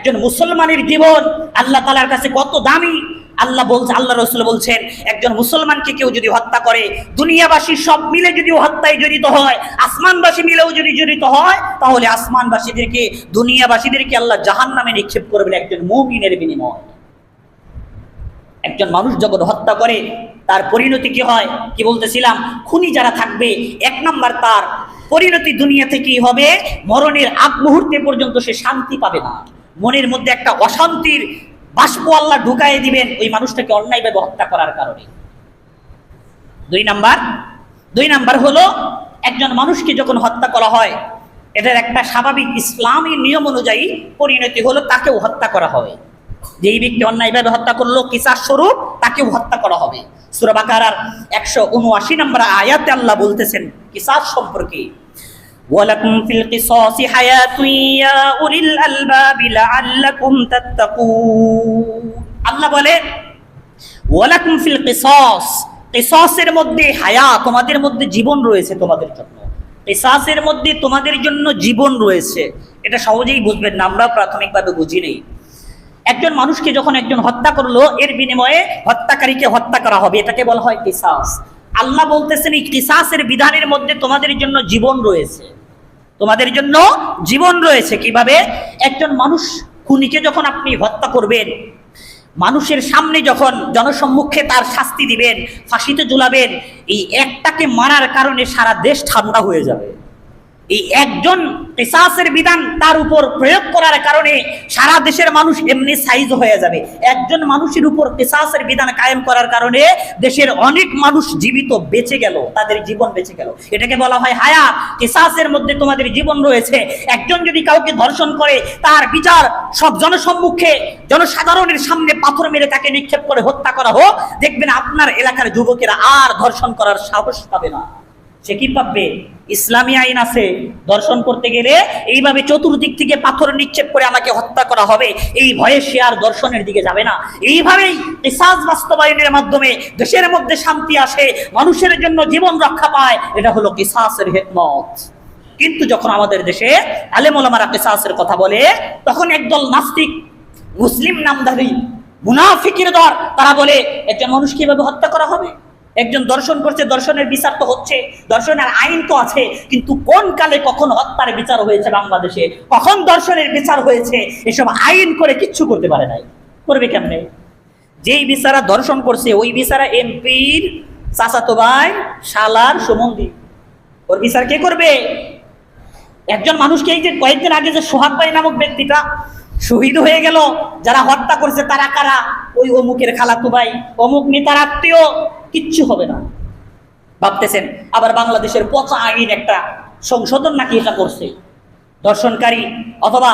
একজন মুসলমানের জীবন আল্লাহ তাআলার কাছে কত দামি। আল্লাহ রাসূল বলছেন, একজন মুসলমানকে কেউ যদি হত্যা করে, দুনিয়াবাসী সব মিলে যদি হত্যায় জড়িত হয়, আসমানবাসী মিলেও যদি জড়িত হয়, তাহলে আসমানবাসীদেরকে, দুনিয়াবাসীদেরকে আল্লাহ জাহান্নামে নিক্ষেপ করবেন একজন মুমিনের বিনিময়ে। একজন মানুষ যখন হত্যা করে তার পরিণতি কি হয়? কি বলতেছিলাম, খুনি যারা থাকবে, এক নাম্বার তার পরিণতি দুনিয়া থেকেই হবে, মরণের আগ মুহূর্তে পর্যন্ত সে শান্তি পাবে না। মনের মধ্যে একটা অশান্তির বাষ্প আল্লাহ ঢুকাই দিবেন ওই মানুষটাকে অন্যায়ভাবে হত্যা করার কারণে। দুই নাম্বার হলো, একজন মানুষকে যখন হত্যা করা হয়, এটার একটা স্বাভাবিক ইসলামী নিয়ম অনুযায়ী পরিণতি হলো তাকেও হত্যা করা হবে। যেই ব্যক্তি অন্যায়ভাবে হত্যা করলো, কিসাস স্বরূপ তাকেও হত্যা করা হবে। সূরা বাকারার 179 নম্বর আয়াতে আল্লাহ বলতেছেন কিসাস সম্পর্কে, ওয়ালাকুম ফিল কিসাসি হায়াতুন ইয়া উলিল আলবাবি লাআল্লাকুম তাত্তাকুন। আল্লাহ বলে ওয়ালাকুম ফিল কিসাস, কিসাসের মধ্যে হায়াত, তোমাদের মধ্যে জীবন রয়েছে তোমাদের জন্য। কিসাসের মধ্যে তোমাদের জন্য জীবন রয়েছে, এটা সহজেই বুঝবেন না, আমরা প্রাথমিকভাবে বুঝি নেই। একজন মানুষকে যখন একজন হত্যা করলো, এর বিনিময়ে হত্যাকারীকে হত্যা করা হবে, এটাকে বলা হয় কিসাস। আল্লাহ বলতেছেন এই কিসাসের বিধানের মধ্যে তোমাদের জন্য জীবন রয়েছে, তোমাদের জন্য জীবন রয়েছে। কিভাবে? একজন মানুষ খুনিকে যখন আপনি হত্যা করবেন, মানুষের সামনে যখন জনসম্মুখে তার শাস্তি দিবেন, ফাঁসিতে ঝুলাবেন, এই একটাকে মারার কারণে সারা দেশ ঠান্ডা হয়ে যাবে। এই একজন কিসাসের বিধান তার উপর প্রয়োগ করার কারণে সারা দেশের মানুষ এমনি সাইজ হয়ে যাবে। একজন মানুষের উপর কিসাসের বিধান কায়েম করার কারণে দেশের অনেক মানুষ জীবিত বেঁচে গেল, তাদের জীবন বেঁচে গেল। এটাকে বলা হয় হায়াত। কিসাসের মধ্যে তোমাদের জীবন রয়েছে। একজন যদি কাউকে ধর্ষণ করে, তার বিচার সব জনসম্মুখে, জনসাধারণের সামনে পাথর মেরে তাকে নিক্ষেপ করে হত্যা করা হোক, দেখবেন আপনার এলাকার যুবকেরা আর ধর্ষণ করার সাহস পাবে না। সে কি পাবে? ইসলামী আইন আছে, দর্শন করতে গেলে এইভাবে চতুর্দিক থেকে পাথর নিক্ষেপ করে আমাকে হত্যা করা হবে, এই ভয়ে সে আর দর্শনের দিকে যাবে না। এইভাবেই কিসাস বাস্তবায়নের মাধ্যমে দেশের মধ্যে শান্তি আসে, মানুষের জন্য জীবন রক্ষা পায়। এটা হলো কিসাসের হিকমত। কিন্তু যখন আমাদের দেশে আলেম ওলামারা কিসাসের কথা বলে, তখন একদল নাস্তিক মুসলিম নামধারী মুনাফিকের দল, তারা বলে একজন মানুষ কিভাবে হত্যা করা হবে? একজন দর্শন করছে, দর্শনের বিচার তো হচ্ছে, দর্শনের আইন তো আছে, কিন্তু কোন কালে কখন হত্যার বিচার হয়েছে বাংলাদেশে, কখন দর্শনের বিচার হয়েছে, এসব আইন করে কিচ্ছু করতে পারে নাই। করবে কেমনে? যেই বিচারা দর্শন করছে ওই বিচারা এমপির চাচাতো ভাই, শালার সম্বন্ধী, ওর বিচার কে করবে? একজন মানুষকে এই যে কয়েকদিন আগে যে সোহাগ ভাই নামক ব্যক্তিটা শহীদ হয়ে গেল, যারা হত্যা করছে তারা কারা? ওই অমুকের খালাতো ভাই, অমুক নেতার আত্মীয়। কিচ্ছু হবে না ভাবতেছেন। আবার বাংলাদেশের পচা আইন একটা সংশোধন নাকি এটা করছে, দর্শনকারী অথবা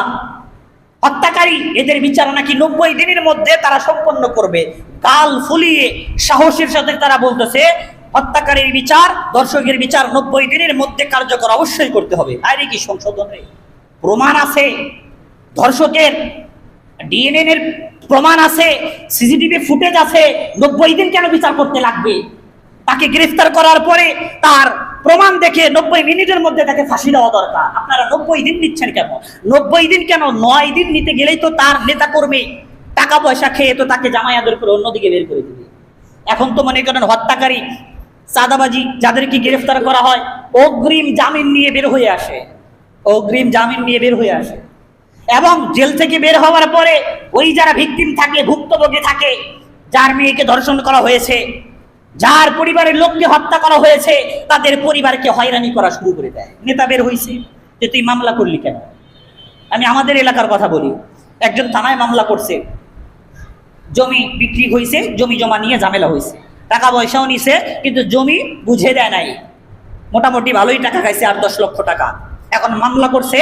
হত্যাকারী এদের বিচার নাকি 90 দিনের মধ্যে তারা সম্পন্ন করবে। গাল ফুলিয়ে সাহসের সাথে তারা বলতেছে হত্যাকারীর বিচার, দর্শকের বিচার 90 দিনের মধ্যে কার্যকর অবশ্যই করতে হবে। আরে কি সংশোধনে প্রমাণ আছে, ধর্ষকের ডিএনএ এর প্রমাণ আছে, সিসিটিভি ফুটেজ আছে, 90 দিন কেন বিচার করতে লাগবে? তাকে গ্রেফতার করার পরে তার প্রমাণ দেখে 90 মিনিটের মধ্যে তাকে ফাঁসি দেওয়া দরকার। আপনারা 90 দিন নিচ্ছেন কেন? 90 দিন কেন? 9 দিন নিতে গেলেই তো তার নেতা কর্মী টাকা পয়সা খেয়ে তো তাকে জামায়াতের করে অন্যদিকে বের করে দিবে। এখন তো মনে করেন হত্যাকারী, চাঁদাবাজি যাদেরকে গ্রেফতার করা হয়, অগ্রিম জামিন নিয়ে বের হয়ে আসে, অগ্রিম জামিন নিয়ে বের হয়ে আসে। এবং জেল থেকে বের হওয়ার পরে ওই যারা ভিকটিম থাকে, ভুক্তভোগী থাকে, যার মেয়েকে ধর্ষণ করা হয়েছে, যার পরিবারের লোককে হত্যা করা হয়েছে, তাদের পরিবারকে হয়রানি করা শুরু করে দেয়। নেতা বের হয়েছে যে তুই মামলা করলি কেন? আমি আমাদের এলাকার কথা বলি, একজন থানায় মামলা করছে, জমি বিক্রি হয়েছে, জমি জমা নিয়ে ঝামেলা হয়েছে, টাকা পয়সাও নিছে, কিন্তু জমি বুঝে দেয় নাই, মোটামুটি ভালোই টাকা খাইছে, 8-10 লক্ষ টাকা। এখন মামলা করছে,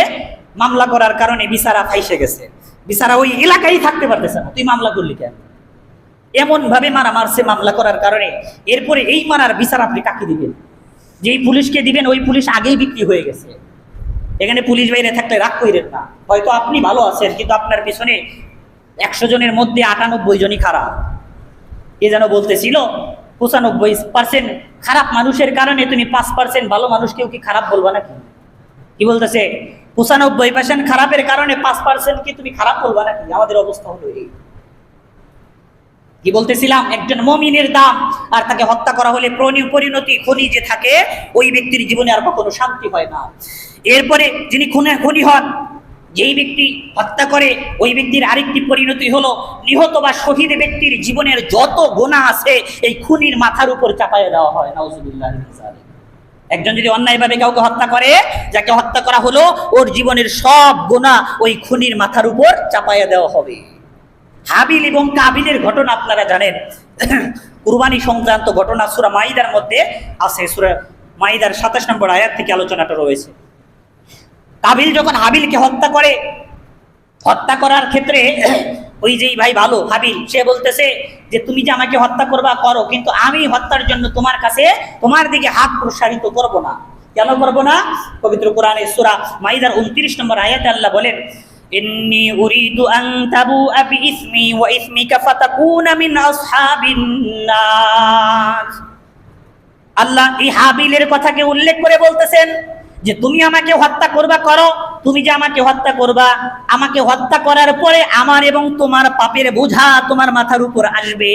মামলা করার কারণে বিচারা ফাইসে গেছে, বিচারা ওই এলাকায় থাকতে পারতেছে না। তুই মামলা করলি কেন? এমন ভাবে মারা মারছে মামলা করার কারণে। এরপরে এই মারার বিচার আপনি কাকে দিবেন? যেই পুলিশকে দিবেন ওই পুলিশ আগেই বিক্রি হয়ে গেছে। এখানে পুলিশ বাইরে থাকলে রাগ কইরেন না, হয়তো আপনি ভালো আছেন, কিন্তু আপনার পিছনে 100 জনের মধ্যে 98 জনই খারাপ। কে যেন বলতেছিল 95% খারাপ মানুষের কারণে তুমি 5% ভালো মানুষকেও কি খারাপ বলবা নাকি? কি বলতেছে? 95% খারাপের কারণে 5% কি তুমি খারাপ বলবা নাকি? আমাদের অবস্থা হলো এই। কি বলতেছিলাম, একজন মুমিনের দাম, আর তাকে হত্যা করা হলে পরিণতি খনি যে থাকে, ওই ব্যক্তির জীবনে আর কখনো শান্তি হয় না। এরপরে যিনি খুনি হন, যেই ব্যক্তি হত্যা করে, ওই ব্যক্তির আরেকটি পরিণতি হলো নিহত বা শহীদ ব্যক্তির জীবনের যত গুনাহ আছে এই খুনির মাথার উপর চাপাইয়া দেওয়া হয়। নাউজুবিল্লাহ। একজন যদি অন্যায়ভাবে কাউকে হত্যা করে, যাকে হত্যা করা হলো, ওর জীবনের সব গুনাহ ওই খুনির মাথার উপর চাপাইয়া দেওয়া হবে। হাবিল এবং কাবিলের ঘটনা আপনারা জানেন, কুরবানি সংক্রান্ত ঘটনা সূরা মাইদার মধ্যে আছে। সূরা মাইদার 27 নম্বর আয়াত থেকে আলোচনাটা রয়েছে। কাবিল যখন হাবিলকে হত্যা করে, হত্যা করার ক্ষেত্রে ওই যেই ভাই ভালো হাবিল, সে বলতেছে যে তুমি যে আমাকে হত্যা করবা করো, কিন্তু আমি হত্যার জন্য তোমার কাছে তোমার দিকে হাত প্রসারিত করব না। কেন করব না? পবিত্র কোরআনে সূরা মাইদার 29 নম্বর আয়াতে আল্লাহ বলেন, ইন্নী উরিদু আন তাবুআ বিইসমি ওয়া ইসমিকা ফাতাকুনা মিন আসহাবিন নার। আল্লাহ এই হাবিলের কথাকে উল্লেখ করে বলতেছেন যে তুমি আমাকে হত্যা করবা করো, তুমি যে আমাকে হত্যা করবা, আমাকে হত্যা করার পরে আমার এবং তোমার পাপের বোঝা তোমার মাথার উপর আসবে।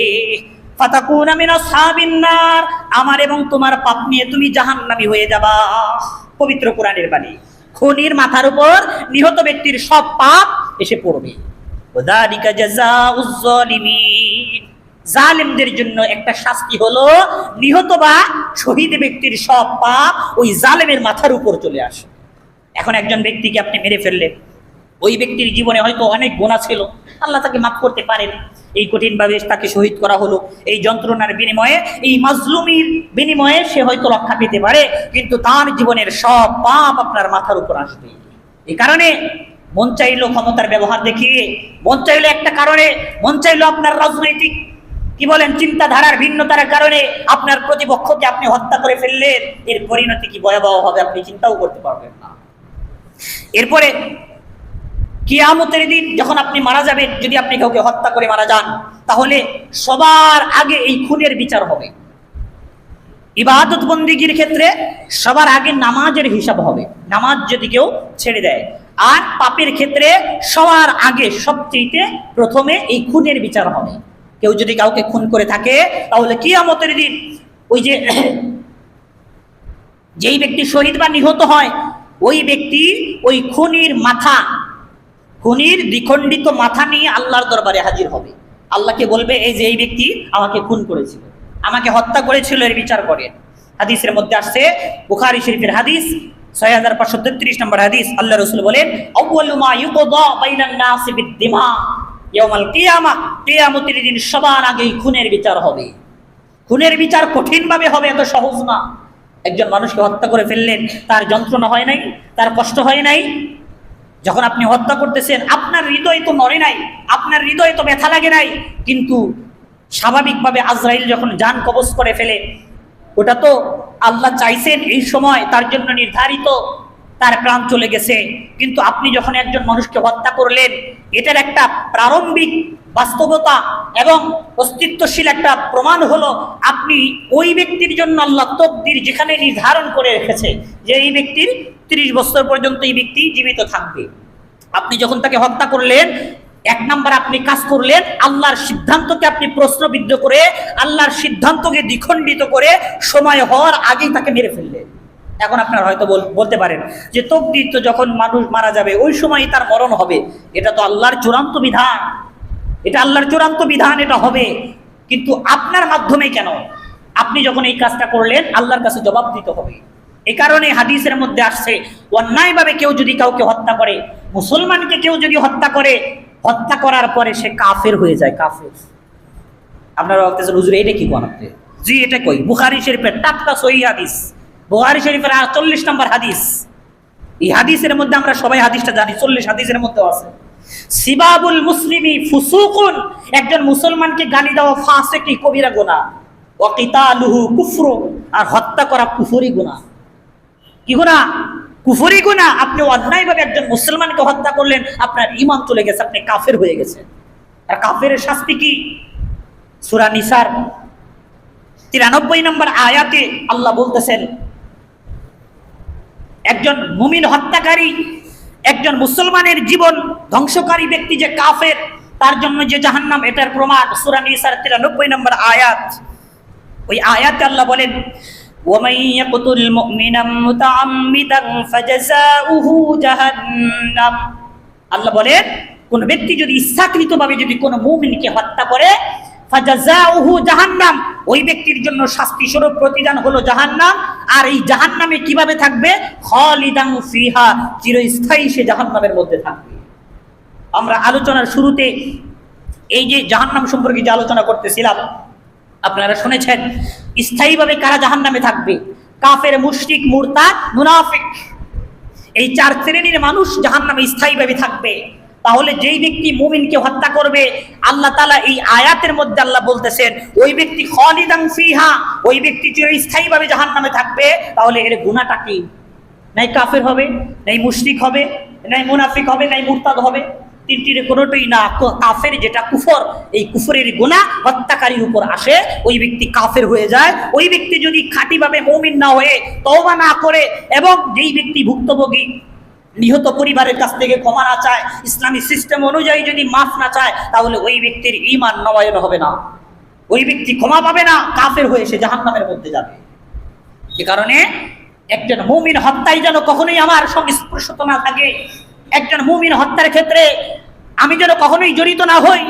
ফাতাকুনা মিন আসহাবিন নার, আমার এবং তোমার পাপ নিয়ে তুমি জাহান্নামী হয়ে যাবা। পবিত্র কোরআনের বাণী। খুনির মাথার উপর নিহত ব্যক্তির সব পাপ এসে পড়বে। ওয়াযালিকা জাযাউজ যালিমিন, জালেমদের জন্য একটা শাস্তি হলো নিহত বা শহীদ ব্যক্তির সব পাপ ওই জালেমের মাথার উপর চলে আসে। এখন একজন ব্যক্তিকে আপনি মেরে ফেললেন, ওই ব্যক্তির জীবনে হয়তো অনেক গুনাহ ছিল, আল্লাহ তাকে মাফ করতে পারেন, এই কঠিনভাবে তাকে শহীদ করা হলো, এই যন্ত্রণার বিনিময়ে, এই মাজলুমির বিনিময়ে সে হয়তো রক্ষা পেতে পারে, কিন্তু তার জীবনের সব পাপ আপনার মাথার উপর আসবে। এই কারণে মন চাইলো ক্ষমতার ব্যবহার দেখিয়ে, মন চাইলো একটা কারণে, মন চাইলো আপনার রাজনৈতিক কি বলেন চিন্তাধারার ভিন্নতার কারণে আপনার প্রতিপক্ষকে আপনি হত্যা করে ফেললেন, এর পরিণতি কি ভয়াবহ হবে আপনি চিন্তাও করতে পারবেন না। এরপরে কিয়ামতের দিন যখন আপনি মারা যাবেন, যদি আপনি কাউকে হত্যা করে মারা যান, তাহলে সবার আগে এই খুনের বিচার হবে। ইবাদত বন্দিগির ক্ষেত্রে সবার আগে নামাজের হিসাব হবে, নামাজ যদি কেউ ছেড়ে দেয়। আর পাপের ক্ষেত্রে সবার আগে সবচেয়ে প্রথমে এই খুনের বিচার হবে। কেউ যদি কাউকে খুন করে থাকে, তাহলে কিয়ামতের দিন ওই যে যেই ব্যক্তি শহীদ বা নিহত হয়, ওই ব্যক্তি ওই খুনির মাথা, খুনির দ্বিখণ্ডিত মাথা নিয়ে আল্লাহর দরবারে হাজির হবে। আল্লাহকে বলবে, এই যে এই ব্যক্তি আমাকে খুন করেছিল, আমাকে হত্যা করেছিল, এর বিচার করেন। হাদিসের মধ্যে আসছে, বুখারী শরীফের হাদিস 6533 নম্বর হাদিস, আল্লাহ রাসূল বলেন, আউয়ালু মা ইউকদা বাইনান নাসি বিদ-দিমা ইয়াউমাল কিয়ামা, কিয়ামতের দিন সবার আগে খুনের বিচার হবে। খুনের বিচার কঠিনভাবে হবে, এত সহজ না। একজন মানুষকে হত্যা করে ফেললেন, তার যন্ত্রণা হয় নাই, তার কষ্ট হয় নাই? যখন আপনি হত্যা করতেছেন, আপনার হৃদয় তো নড়ে নাই, আপনার হৃদয় তো ব্যথা লাগে নাই, কিন্তু স্বাভাবিকভাবে আজরাইল যখন জান কবজ করে ফেলে, ওটা তো আল্লাহ চাইছেন এই সময়, তার জন্য নির্ধারিত, তার প্রাণ চলে গেছে। কিন্তু আপনি যখন একজন মানুষকে হত্যা করলেন, এটার একটা প্রারম্ভিক বাস্তবতা এবং অস্তিত্বশীল একটা প্রমাণ হলো আপনি ওই ব্যক্তির জন্য আল্লাহ তকদির যেখানে নির্ধারণ করে রেখেছে যে এই ব্যক্তির 30 বছর পর্যন্ত এই ব্যক্তি জীবিত থাকবে, আপনি যখন তাকে হত্যা করলেন, এক নাম্বার আপনি কাজ করলেন আল্লাহর সিদ্ধান্তকে আপনি প্রশ্নবিদ্ধ করে, আল্লাহর সিদ্ধান্তকে দ্বিখণ্ডিত করে সময় হওয়ার আগেই তাকে মেরে ফেললেন। এখন আপনারা হয়তো বলতে পারেন যে তকদির তো যখন মানুষ মারা যাবে ওই সময়ই তার মরণ হবে, এটা তো আল্লাহর চূড়ান্ত বিধান, এটা আল্লাহর চূড়ান্ত বিধান, এটা হবে, কিন্তু আপনার মাধ্যমে কেন? আপনি যখন এই কাজটা করলেন আল্লাহর কাছে জবাব দিতে হবে। এই কারণে হাদিসের মধ্যে আসছে, অন্যায়ভাবে কেউ যদি কাউকে হত্যা করে, মুসলমানকে কেউ যদি হত্যা করে, হত্যা করার পরে সে কাফের হয়ে যায়, কাফের। আপনারা বলতেছেন হুজুর এটা কি কোন আপনি? জি এটা কই, বুখারী শরীফের টাটকা সহিহ হাদিস, বুখারী শরীফের 40 নম্বর হাদিস। এই হাদিসের মধ্যে আমরা সবাই হাদিসটা জানি, 40 হাদিসের মধ্যে আছে, সিবাবুল মুসলিমি ফুসুকুন, একজন মুসলমানকে গালি দেওয়া ফাসিকি কবিরা গুনাহ, ওয়া কিতালুহু কুফরু, আর হত্যা করা কুফরি গুনাহ। কি গুনাহ? কুফরি গুনাহ। আপনি অন্যায়ভাবে একজন মুসলমানকে হত্যা করলেন, আপনার ঈমান চলে গেছে, আপনি কাফের হয়ে গেছেন। আর কাফেরের শাস্তি কি? সূরা নিসার 93 নম্বর আয়াতে আল্লাহ বলতেছেন, একজন মুমিন হত্যাকারী একজন মুসলমানের জীবন ধ্বংসকারী ব্যক্তি যে কাফের, তার জন্য যে জাহান্নাম, এটার প্রমাণ সূরা নিসার 93 নম্বর আয়াত। ওই আয়াতে আল্লাহ বলেন, وَمَن يَقْتُلْ مُؤْمِنًا مُتَعَمِّدًا فَجَزَاؤُهُ جَهَنَّمُ। আল্লাহ বলেন, কোন ব্যক্তি যদি ইচ্ছাকৃতভাবে যদি কোন মুমিনকে হত্যা করে, ফাজাযাউহু জাহান্নাম, ওই ব্যক্তির জন্য শাস্তি স্বরূপ প্রতিদান হলো জাহান্নাম। আর এই জাহান্নামে কিভাবে থাকবে? খালিদান ফিহা, চিরস্থায়ী সে জাহান্নামের মধ্যে থাকবে। আমরা আলোচনার শুরুতে এই যে জাহান্নাম সম্পর্কে যে আলোচনা করতেছিলাম, আপনারা শুনেছেন স্থায়ীভাবে কারা জাহান্নামে থাকবে? কাফের, মুশরিক, মুরতাদ, মুনাফিক। এই চার শ্রেণীর মানুষ জাহান্নামে স্থায়ীভাবে থাকবে। তাহলে যেই ব্যক্তি মুমিনকে হত্যা করবে, আল্লাহ তাআলা এই আয়াতের মধ্যে আল্লাহ বলতেছেন ওই ব্যক্তি খালিদান ফিহা, ওই ব্যক্তি চিরস্থায়ীভাবে জাহান্নামে থাকবে। তাহলে এর গুনাহটা কি? নাই কাফের হবে, নাই মুশরিক হবে, নাই মুনাফিক হবে, নাই মুরতাদ হবে, তিনটির কোনোটাই না। কাফের যেটা কুফর, এই কুফরের গুনাহ হত্যাকারীর উপর আসে, ওই ব্যক্তি কাফের হয়ে যায়। ওই ব্যক্তি যদি খাঁটিভাবে মুমিন না হয়ে তওবা না করে, এবং যেই ব্যক্তি ভুক্তভোগী নিহত পরিবারের কাছ থেকে ক্ষমা না চায়, ইসলামী সিস্টেম অনুযায়ী যদি মাফ না চায়, তাহলে ওই ব্যক্তির ঈমান নবায়ন হবে না, ওই ব্যক্তি ক্ষমা পাবে না, কাফের হয়ে সে জাহান্নামের মধ্যে যাবে। এ কারণে একজন মুমিন হত্যায় যেন কখনোই আমার সংস্পর্শতা না থাকে। একজন মুমিন হত্যার ক্ষেত্রে আমি যেন কখনোই জড়িত না হই।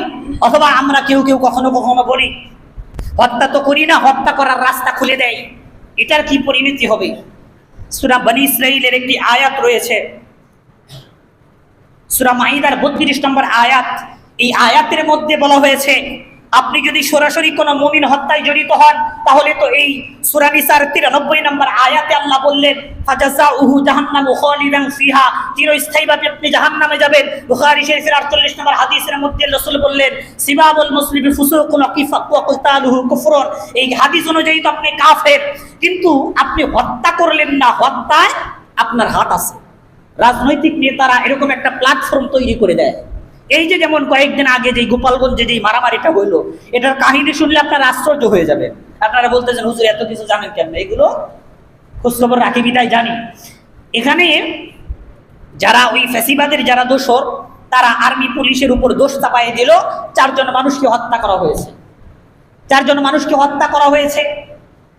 অথবা আমরা কেউ কেউ কখনো কখনো বলি, হত্যা তো করি না, হত্যা করার রাস্তা খুলে দেয়। এটার কি পরিণতি হবে? সূরা বনী ইসরাঈলের একটি আয়াত রয়েছে, সূরা মাইদার 32 নম্বর আয়াত। এই আয়াতের মধ্যে বলা হয়েছে, আপনি যদি সরাসরি কোনো মুমিন হত্যায় জড়িত হন, তাহলে তো এই সূরা নিসার 93 নম্বর আয়াতে আল্লাহ বললেন, ফাজাযাউহু জাহান্নামু খালিদান ফিহা, চিরস্থায়ীভাবে আপনি জাহান্নামে যাবেন। বুখারী শরীফের 48 নম্বর হাদিসের মধ্যে রাসূল বললেন, সিবাবুল মুসলিমি ফুসুকুন ওয়া কিতালুহু কুফরুন। এই হাদিস অনুযায়ী তো আপনি কাফের, কিন্তু আপনি হত্যা করলেন না, হত্যায় আপনার হাত আছে। রাজনৈতিক নেতারা এরকম একটা প্ল্যাটফর্ম তৈরি করে দেয়। এই যে যেমন কয়েকদিন আগে যে গোপালগঞ্জে যে মারামারিটা হইলো, এটার কাহিনী শুনলে আপনারা আশ্চর্য হয়ে যাবেন। আপনারা বলতেছেন, হুজুর এত কিছু জানেন কেন? এগুলো খোঁজখবর রাখি বিদায় জানি। এখানে যারা ওই ফ্যাসিবাদের যারা দোষর, তারা আর্মি পুলিশের উপর দোষ চাপাইয়ে দিল। 4 জন মানুষকে হত্যা করা হয়েছে, 4 জন মানুষকে হত্যা করা হয়েছে।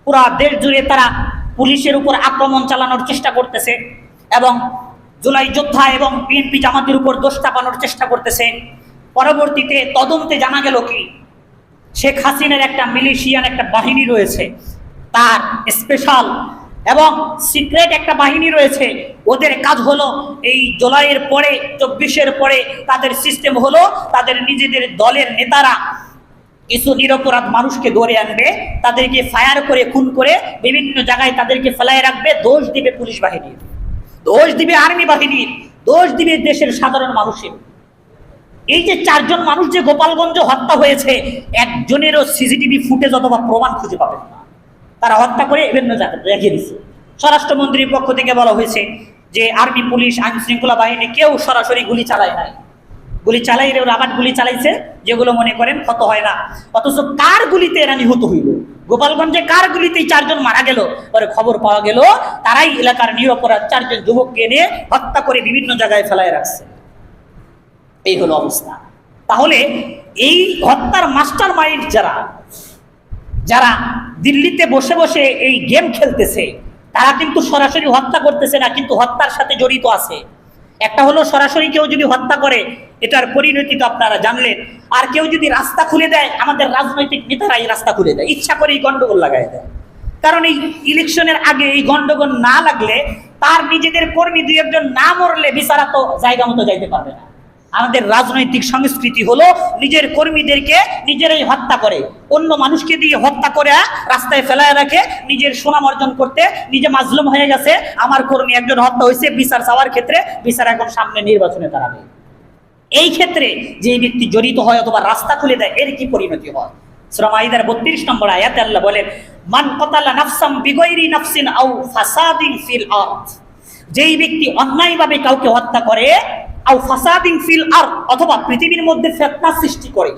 পুরা দেশ জুড়ে তারা পুলিশের উপর আক্রমণ চালানোর চেষ্টা করতেছে, এবং জুলাই যোদ্ধা এবং বিএনপি জামাতের উপর দোষ চাপানোর চেষ্টা করতেছে। পরবর্তীতে তদন্তে জানা গেল কি, শেখ হাসিনার একটা মিলিশিয়ান একটা বাহিনী রয়েছে, তার স্পেশাল এবং সিক্রেট একটা বাহিনী রয়েছে। ওদের কাজ হলো এই জুলাইয়ের পরে, 24-এর পরে তাদের সিস্টেম হলো, তাদের নিজেদের দলের নেতারা কিছু নিরপরাধ মানুষকে ধরে আনবে, তাদেরকে ফায়ার করে খুন করে বিভিন্ন জায়গায় তাদেরকে ফেলায় রাখবে। দোষ দিবে পুলিশ বাহিনীর, দোষ দিবে আর্মি বাহিনীর, দোষ দিবে দেশের সাধারণ মানুষের। এই যে 4 জন মানুষ যে গোপালগঞ্জ হত্যা হয়েছে, একজনেরও সিসিটিভি ফুটেজ অথবা প্রমাণ খুঁজে পাবেন না। তারা হত্যা করে বিভিন্ন জায়গায় রেখে দিচ্ছে। স্বরাষ্ট্রমন্ত্রীর পক্ষ থেকে বলা হয়েছে যে আর্মি, পুলিশ, আইন শৃঙ্খলা বাহিনী কেউ সরাসরি গুলি চালায় নাই, গুলি চালাইলেও রাবার গুলি চালাইছে, যেগুলো মনে করেন ক্ষত হয় না। অথচ কার গুলিতে এরা নিহত হইল? গোপালগঞ্জে কার গুলিতেই 4 জন মারা গেল। পরে খবর পাওয়া গেল তারাই এলাকার নিরপরাধ 4 জন যুবককে এনে হত্যা করে বিভিন্ন জায়গায় ফেলায় রাখছে। এই হলো অবস্থা। তাহলে এই হত্যার মাস্টার মাইন্ড যারা যারা দিল্লিতে বসে বসে এই গেম খেলতেছে, তারা কিন্তু সরাসরি হত্যা করতেছে না, কিন্তু হত্যার সাথে জড়িত আছে। একটা হলো সরাসরি কেউ যদি হত্যা করে, এটার পরিণতি তো আপনারা জানলেন। আর কেউ যদি রাস্তা খুলে দেয়, আমাদের রাজনৈতিক নেতারাই রাস্তা খুলে দেয়, ইচ্ছা করে এই গন্ডগোল লাগাই দেয়। কারণ এই ইলেকশনের আগে এই গন্ডগোল না লাগলে, তার নিজেদের কর্মী 2 একজন না মরলে বিচারা তো জায়গা মতো যাইতে পারবে না। আমাদের রাজনৈতিক সংস্কৃতি হলো নিজের কর্মীদেরকে নিজেরাই হত্যা করে, অন্য মানুষকে দিয়ে হত্যা করে রাস্তায় ফেলায় রাখে, নিজের সুনাম অর্জন করতে। নিজে মাজলুম হয়ে গেছে, আমার কর্মী একজন হত্যা হয়েছে, বিচার চাওয়ার ক্ষেত্রে বিচার এখন সামনে নির্বাচনে দাঁড়াবে। এই ক্ষেত্রে যে ব্যক্তি জড়িত হয় অথবা রাস্তা খুলে দেয়, এর কি পরিণতি হয়? সূরা মাইদার 32 নম্বর আয়াতে আল্লাহ বলেন, মান কাতালা নাফসাম বিগাইরি নাফসিন আও ফাসাদিন ফিল আরদ, যেই ব্যক্তি অন্যায়ভাবে কাউকে হত্যা করে, আও ফাসাদিন ফিল আরদ, অথবা পৃথিবীর মধ্যে ফিতনা সৃষ্টি করে।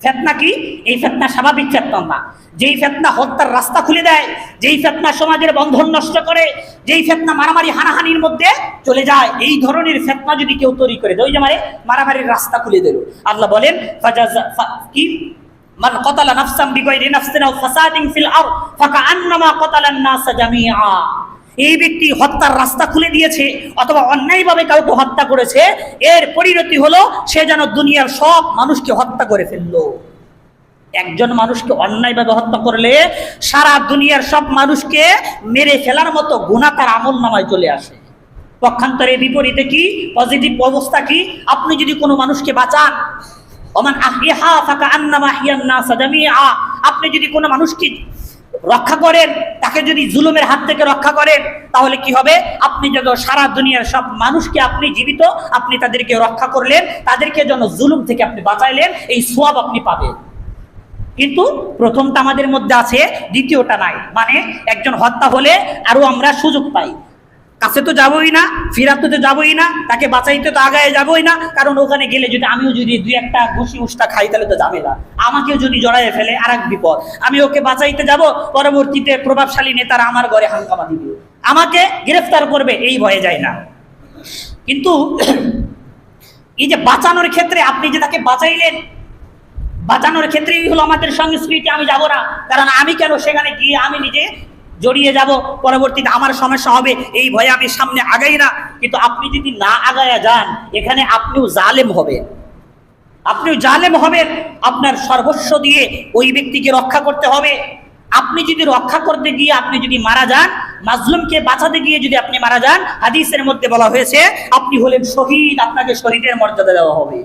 ফিতনা কি? এই ফিতনা স্বাভাবিক ফিতনা না। যেই ফিতনা হত্যার রাস্তা খুলে দেয়, যেই ফিতনা সমাজের বন্ধন নষ্ট করে, যেই ফিতনা মারামারি হানাহানির মধ্যে চলে যায়, এই ধরনের ফিতনা যদি কেউ তৈরি করে দেয়, ওই যে মারামারির রাস্তা খুলে দিল, আল্লাহ বলেন কি, মান কতালা নাফসান বিগাইরি নাফসিন আও ফাসাদিন ফিল আরদ ফাকান্নামা কতালান নাস জামিআ। এই ব্যক্তি হত্যার রাস্তা খুলে দিয়েছে অথবা অন্যায়ভাবে কাউকে হত্যা করেছে, এর পরিণতি হলো সে যেন দুনিয়ার সব মানুষকে হত্যা করে ফেললো। একজন মানুষকে অন্যায়ভাবে হত্যা করলে সারা দুনিয়ার সব মানুষকে মেরে ফেলার মতো গুনাহ তার আমলনামায় চলে আসে। পক্ষান্তরে বিপরীতে কি পজিটিভ অবস্থা কি? আপনি যদি কোনো মানুষকে বাঁচান, ওমান আহিহা ফাকান্নামা আহইয়ান নাস জামিআ, আপনি যদি কোনো মানুষকে রক্ষা করেন, তাকে যদি জুলুমের হাত থেকে রক্ষা করেন, তাহলে কি হবে? আপনি যত সারা দুনিয়ার সব মানুষকে আপনি জীবিত, আপনি তাদেরকে রক্ষা করলেন, তাদেরকে যেন জুলুম থেকে আপনি বাঁচাইলেন, এই সওয়াব আপনি পাবেন। কিন্তু প্রথমটা আমাদের মধ্যে আছে, দ্বিতীয়টা নাই। মানে একজন হত্যা হলে আরো আমরা সুযোগ পাই, কাছে তো যাবোই না, ফিরাতে তো যাবোই না, তাকে বাঁচাইতে তো আগায় যাবোই না, কারণ ওখানে গেলে যদি আমিও যদি দুই একটা ঘুষি উষ্টা খাই তাহলে তো ঝামেলা, আমাকেও যদি জড়াইয়ে ফেলে আর এক বিপদ। আমি ওকে বাঁচাইতে যাব, পরবর্তীতে প্রভাবশালী নেতারা আমার ঘরে হাঙ্গামা দিবে, আমাকে গ্রেফতার করবে, এই ভয়ে যায় না। কিন্তু এই যে বাঁচানোর ক্ষেত্রে আপনি যে তাকে বাঁচাইলেন, বাঁচানোর ক্ষেত্রেই হলো আমাদের সংস্কৃতি, আমি যাব না, কারণ আমি কেন সেখানে গিয়ে আমি নিজে জড়িয়ে যাব, পরবর্তীতে আমার সমস্যা হবে, এই ভয়ে আমি সামনে আগাই না। কিন্তু আপনি যদি না আগায়া যান, এখানে আপনিও জালেম হবেন, আপনিও জালেম হবেন। আপনার সর্বস্ব দিয়ে ওই ব্যক্তিকে রক্ষা করতে হবে। আপনি যদি রক্ষা করতে গিয়ে আপনি যদি মারা যান, মাজলুমকে বাঁচাতে গিয়ে যদি আপনি মারা যান, হাদিসের মধ্যে বলা হয়েছে আপনি হলেন শহীদ, আপনাকে শহীদের মর্যাদা দেওয়া হবে।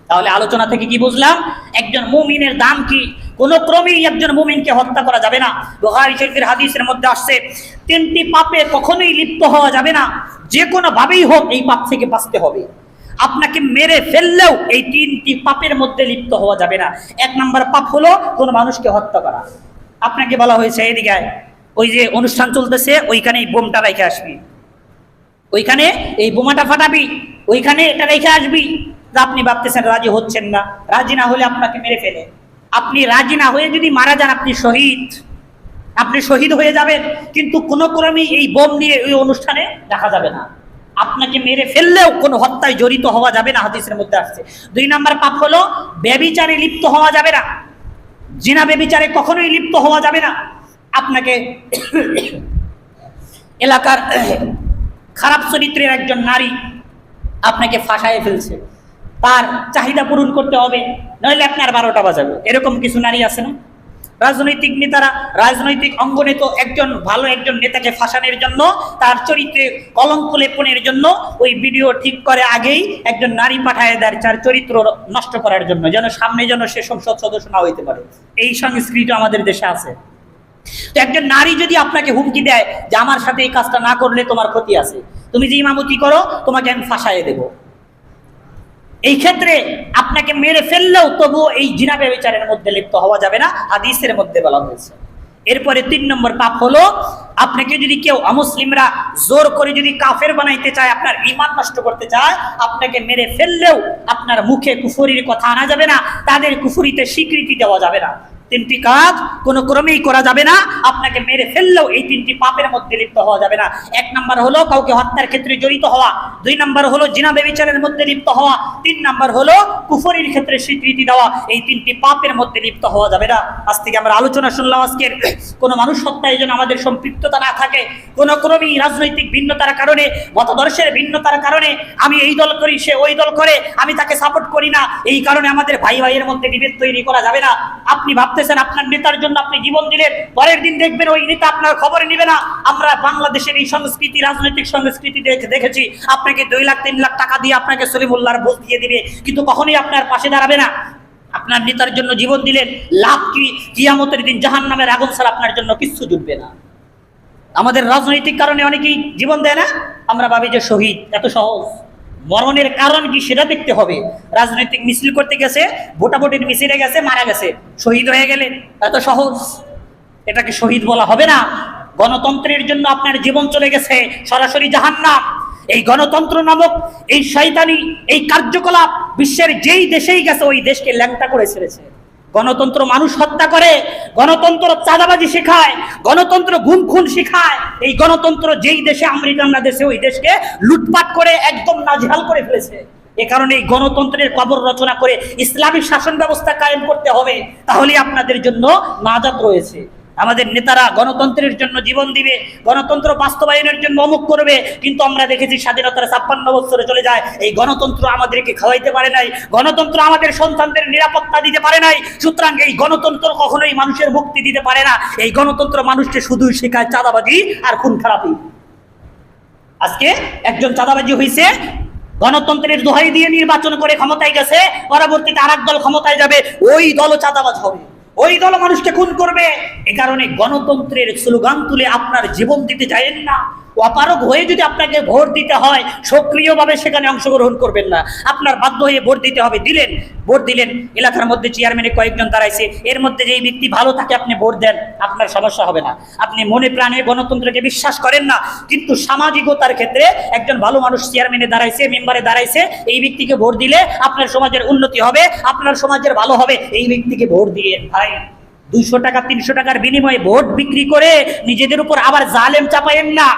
তাহলে আলোচনা থেকে কি বুঝলাম? একজন মুমিনের দাম কি? কোন ক্রমেই একজন মুমিনকে হত্যা করা যাবে না। বুখারী শরীফের হাদিসের মধ্যে আসছে, তিনটি পাপে কখনোই লিপ্ত হওয়া যাবে না, যে কোনো ভাবেই হোক এই পাপ থেকে বাঁচতে হবে। আপনাকে মেরে ফেললেও এই তিনটি পাপের মধ্যে লিপ্ত হওয়া যাবে না। এক নম্বর পাপ হলো কোন মানুষকে হত্যা করা। আপনাকে বলা হয়েছে এদিকে ওই যে অনুষ্ঠান চলতেছে, ওইখানে এই বোমটা রেখে আসবি, ওইখানে এই বোমাটা ফাটাবি, ওইখানে এটা রেখে আসবি। আপনি ভাবতেছেন রাজি হচ্ছেন না, রাজি না হলে আপনাকে মেরে ফেলে। আপনি রাজি না হয়ে যদি মারা যান, আপনি শহীদ, আপনি শহীদ হয়ে যাবেন। কিন্তু কোনো ক্রমেই এই বোম নিয়ে ওই অনুষ্ঠানে দেখা যাবে না। আপনাকে মেরে ফেললেও কোনো হত্যায় জড়িত হওয়া যাবে না, হাদিসের মধ্যে আসছে। দুই নাম্বার পাপ হলো ব্যভিচারে লিপ্ত হওয়া যাবে না, জিনা ব্যভিচারে কখনোই লিপ্ত হওয়া যাবে না। আপনাকে এলাকার খারাপ চরিত্রের একজন নারী আপনাকে ফাঁসায় ফেলছে, তার চাহিদা পূরণ করতে হবে, নইলে আপনার 12টা বাজাবে। এরকম কিছু নারী আছে না? রাজনৈতিক নেতারা রাজনৈতিক অঙ্গনে তো একজন ভালো একজন নেতাকে ফাঁসানোর জন্য, তার চরিত্রে কলঙ্ক লেপনের জন্য ওই ভিডিও ঠিক করে আগেই একজন নারী পাঠায় দেয় তার চরিত্র নষ্ট করার জন্য, যেন সামনে যেন সে সংসদ সদস্য না হইতে পারে। এই সংস্কৃতি আমাদের দেশে আছে। তো একজন নারী যদি আপনাকে হুমকি দেয় যে আমার সাথে এই কাজটা না করলে তোমার ক্ষতি আছে, তুমি যে ইমামতি করো তোমাকে আমি ফাঁসাইয়ে দেব, এই ক্ষেত্রে আপনাকে মেরে ফেললেও তবুও এই জিনা ব্যভিচারের মধ্যে লিপ্ত হওয়া যাবে না, হাদিসের মধ্যে বলা হয়েছে। এরপরে 3 নম্বর পাপ হলো, আপনাকে যদি কেউ অমুসলিমরা জোর করে যদি কাফের বানাইতে চায়, আপনার ঈমান নষ্ট করতে চায়, আপনাকে মেরে ফেললেও আপনার মুখে কুফরির কথা আনা যাবে না, তাদের কুফরিতে স্বীকৃতি দেওয়া যাবে না। 3টি কাজ কোনো ক্রমেই করা যাবে না। আপনাকে মেরে ফেললেও এই 3টি পাপের মধ্যে লিপ্ত হওয়া যাবে না। 1 নম্বর হলো কাউকে হত্যার ক্ষেত্রে জড়িত হওয়া, 2 নম্বর হলো জিনা ব্যভিচারের মধ্যে লিপ্ত হওয়া, 3 নম্বর হলো কুফরির ক্ষেত্রে স্বীকৃতি দেওয়া। এই 3টি পাপের মধ্যে লিপ্ত হওয়া যাবে না। আজ থেকে আমরা আলোচনা শুনলাম, আজকের কোনো মানুষ হত্যায় যেন আমাদের সম্পৃক্ততা না থাকে। কোনো ক্রমেই রাজনৈতিক ভিন্নতার কারণে, মতাদর্শের ভিন্নতার কারণে, আমি এই দল করি সে ওই দল করে, আমি তাকে সাপোর্ট করি না, এই কারণে আমাদের ভাই ভাইয়ের মধ্যে বিভেদ তৈরি করা যাবে না। আপনি ভাবতেছেন আপনার নেতার জন্য আপনি জীবন দিলেন, পরের দিন দেখবেন ওই নেতা আপনার খবরে নিবে না। আমরা বাংলাদেশের এই সংস্কৃতি, রাজনৈতিক সংস্কৃতি দেখেছি, আপনাকে 2 লাখ 3 লাখ টাকা দিয়ে আপনাকে সলিমুল্লাহর ভোজ দিয়ে দিবে, কিন্তু কখনোই আপনার পাশে দাঁড়াবে না। আপনার নেতার জন্য জীবন দিলেন, লাভ কি? কিয়ামতের দিন জাহান্নামের আগুন ছাড়া আপনার জন্য কিচ্ছু জুটবে না। আমাদের রাজনৈতিক কারণে অনেকেই জীবন দেয় না, আমরা ভাবি যে শহীদ, এত সহজ। মরণের কারণ কি সেটা দেখতে হবে। রাজনৈতিক মিছিল করতে গেছে, ভোটাভুটির মিছিলে গেছে, মারা গেছে, শহীদ হয়ে গেলেন, এত সহজ। এটাকে শহীদ বলা হবে না। গণতন্ত্রের জন্য আপনার জীবন চলে গেছে, সরাসরি জাহান্নাম। এই গণতন্ত্র নামক এই শয়তানি এই কার্যকলাপ বিশ্বের যেই দেশেই গেছে ওই দেশকে ল্যাংটা করে ছেড়েছে। গণতন্ত্র মানুষ হত্যা করে, গণতন্ত্র চাঁদাবাজি শেখায়, গণতন্ত্র গুম খুন শেখায়। এই গণতন্ত্র যেই দেশে আমেরিকানরা দেশে ওই দেশকে লুটপাট করে একদম নাজেহাল করে ফেলেছে। এ কারণে এই গণতন্ত্রের কবর রচনা করে ইসলামিক শাসন ব্যবস্থা কায়েম করতে হবে, তাহলে আপনাদের জন্য নাজাত রয়েছে। আমাদের নেতারা গণতন্ত্রের জন্য জীবন দিবে, গণতন্ত্র বাস্তবায়নের জন্য অমুক করবে, কিন্তু আমরা দেখেছি স্বাধীনতার 56 বছরে চলে যায়, এই গণতন্ত্র আমাদেরকে খাওয়াইতে পারে নাই, গণতন্ত্র আমাদের সন্তানদের নিরাপত্তা দিতে পারে নাই। সুতরাং এই গণতন্ত্র কখনোই মানুষের মুক্তি দিতে পারে না। এই গণতন্ত্র মানুষকে শুধুই শেখায় চাঁদাবাজি আর খুন খারাপি। আজকে একজন চাঁদাবাজি হয়েছে, গণতন্ত্রের দোহাই দিয়ে নির্বাচন করে ক্ষমতায় গেছে, পরবর্তীতে আরেক দল ক্ষমতায় যাবে, ওই দলও চাঁদাবাজ হবে, ওই দল মানুষকে খুন করবে। এ কারণে গণতন্ত্রের স্লোগান তুলে আপনার জীবন দিতে চাইেন না। অপারগ হয়ে যদি আপনাকে ভোট দিতে হয়, সক্রিয়ভাবে সেখানে অংশগ্রহণ করবেন না, আপনার বাধ্য হয়ে ভোট দিতে হবে। ভোট দিলেন, এলাকার মধ্যে চেয়ারম্যানে কয়েকজন দাঁড়াইছে, এর মধ্যে যেই ব্যক্তি ভালো থাকে আপনি ভোট দেন, আপনার সমস্যা হবে না। আপনি মনে প্রাণে গণতন্ত্রকে বিশ্বাস করেন না, কিন্তু সামাজিকতার ক্ষেত্রে একজন ভালো মানুষ চেয়ারম্যানে দাঁড়াইছে, মেম্বারে দাঁড়াইছে, এই ব্যক্তিকে ভোট দিলে আপনার সমাজের উন্নতি হবে, আপনার সমাজের ভালো হবে, এই ব্যক্তিকে ভোট দিয়ে ভাই 200 টাকা 300 টাকার বিনিময়ে ভোট বিক্রি করে নিজেদের উপর আবার জালেম চাপায়েন না,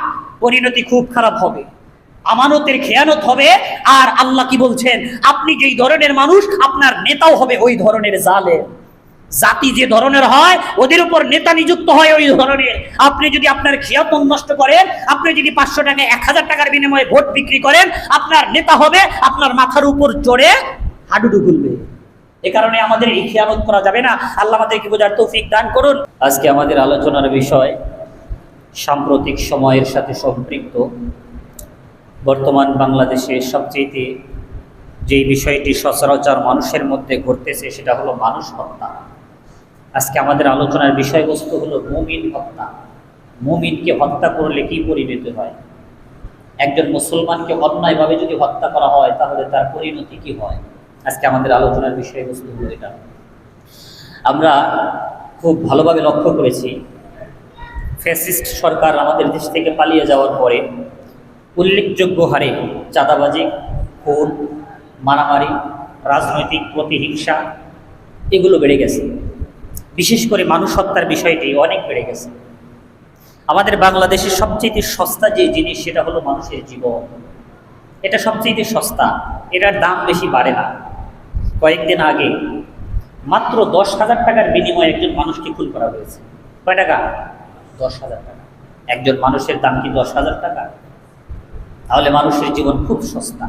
পরিণতি খুব খারাপ হবে, আমানতের খেয়ানত হবে। আর আল্লাহ কি বলছেন, আপনি যেই ধরনের মানুষ আপনার নেতাও হবে ওই ধরনের জালেম। জাতি যে ধরনের হয় ওদের উপর নেতা নিযুক্ত হয় ওই ধরনের। আপনি যদি আপনার খেয়ানত নষ্ট করেন, আপনি যদি 500 টাকা 1000 টাকার বিনিময়ে ভোট বিক্রি করেন, আপনার নেতা হবে আপনার মাথার উপর চড়ে হাডুডু খুলবে। এ কারণে আমাদের এই খেয়ানত করা যাবে না। আল্লাহ আমাদেরকে বোঝার তৌফিক দান করুন। আজকে আমাদের আলোচনার বিষয় সাম্প্রতিক সময়ের সাথে সম্পৃক্ত বর্তমান বাংলাদেশে সবচেয়ে যেই বিষয়টি সচরাচর মানুষের মধ্যে ঘটতেছে সেটা হলো মানুষ হত্যা। আজকে আমাদের আলোচনার বিষয়বস্তু হলো মুমিন হত্যা। মুমিনকে হত্যা করলে কি পরিণতি হয়? একজন মুসলমানকে অন্যায়ভাবে যদি হত্যা করা হয় তাহলে তার পরিণতি কি হয়? আজকে আমাদের আলোচনার বিষয়বস্তু হলো এটা। আমরা খুব ভালোভাবে লক্ষ্য করেছি, ফ্যাসিস্ট সরকার আমাদের দেশ থেকে পালিয়ে যাওয়ার পরে উল্লেখযোগ্য হারে চাঁদাবাজি, খুন, মারামারি, রাজনৈতিক প্রতিহিংসা এগুলো বেড়ে গেছে। বিশেষ করে মানুষ হত্যার বিষয়টি অনেক বেড়ে গেছে। আমাদের বাংলাদেশের সবচেয়ে সস্তা যে জিনিস সেটা হলো মানুষের জীবন। এটা সবচেয়ে সস্তা, এটার দাম বেশি বাড়ে না। কয়েকদিন আগে মাত্র 10,000 টাকার বিনিময়ে একজন মানুষকে খুন করা হয়েছে। কয় টাকা? 10,000 টাকা। একজন মানুষের দাম কি 10,000 টাকা? তাহলে মানুষের জীবন খুব সস্তা।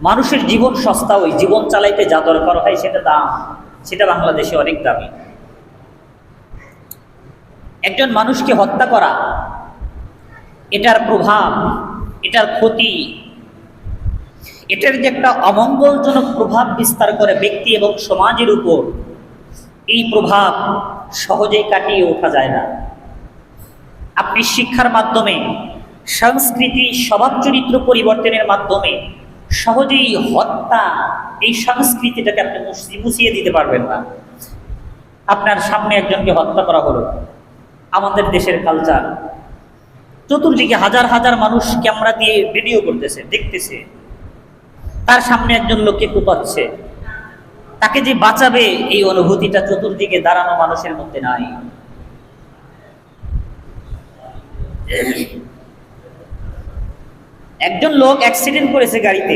মানুষের জীবন সস্তা, ওই জীবন চালাইতে যা দরকার হয় সেটা দাম, সেটা বাংলাদেশে অনেক দামি। একজন মানুষকে হত্যা করা, এটার প্রভাব, এটার ক্ষতি, এটার যে একটা অমঙ্গলজনক প্রভাব বিস্তার করে ব্যক্তি এবং সমাজের উপর, এই প্রভাব সহজেই কাটিয়ে ওঠা যায় না। আপনি শিক্ষার মাধ্যমে, সংস্কৃতি, স্বভাব চরিত্র পরিবর্তনের মাধ্যমে সহজেই হত্যা, এই সংস্কৃতিটাকে আপনি মুছিয়ে দিতে পারবেন না। আপনার সামনে একজনকে হত্যা করা হলো, আমাদের দেশের কালচার, চতুর্দিকে হাজার হাজার মানুষ ক্যামেরা দিয়ে ভিডিও করতেছে, দেখতেছে, তার সামনে একজন লোককে কুপাচ্ছে, তাকে যে বাঁচাবে এই অনুভূতিটা চতুর্দিকে দাঁড়ানো মানুষের মধ্যে নাই। একজন লোক অ্যাক্সিডেন্ট করেছে গাড়িতে,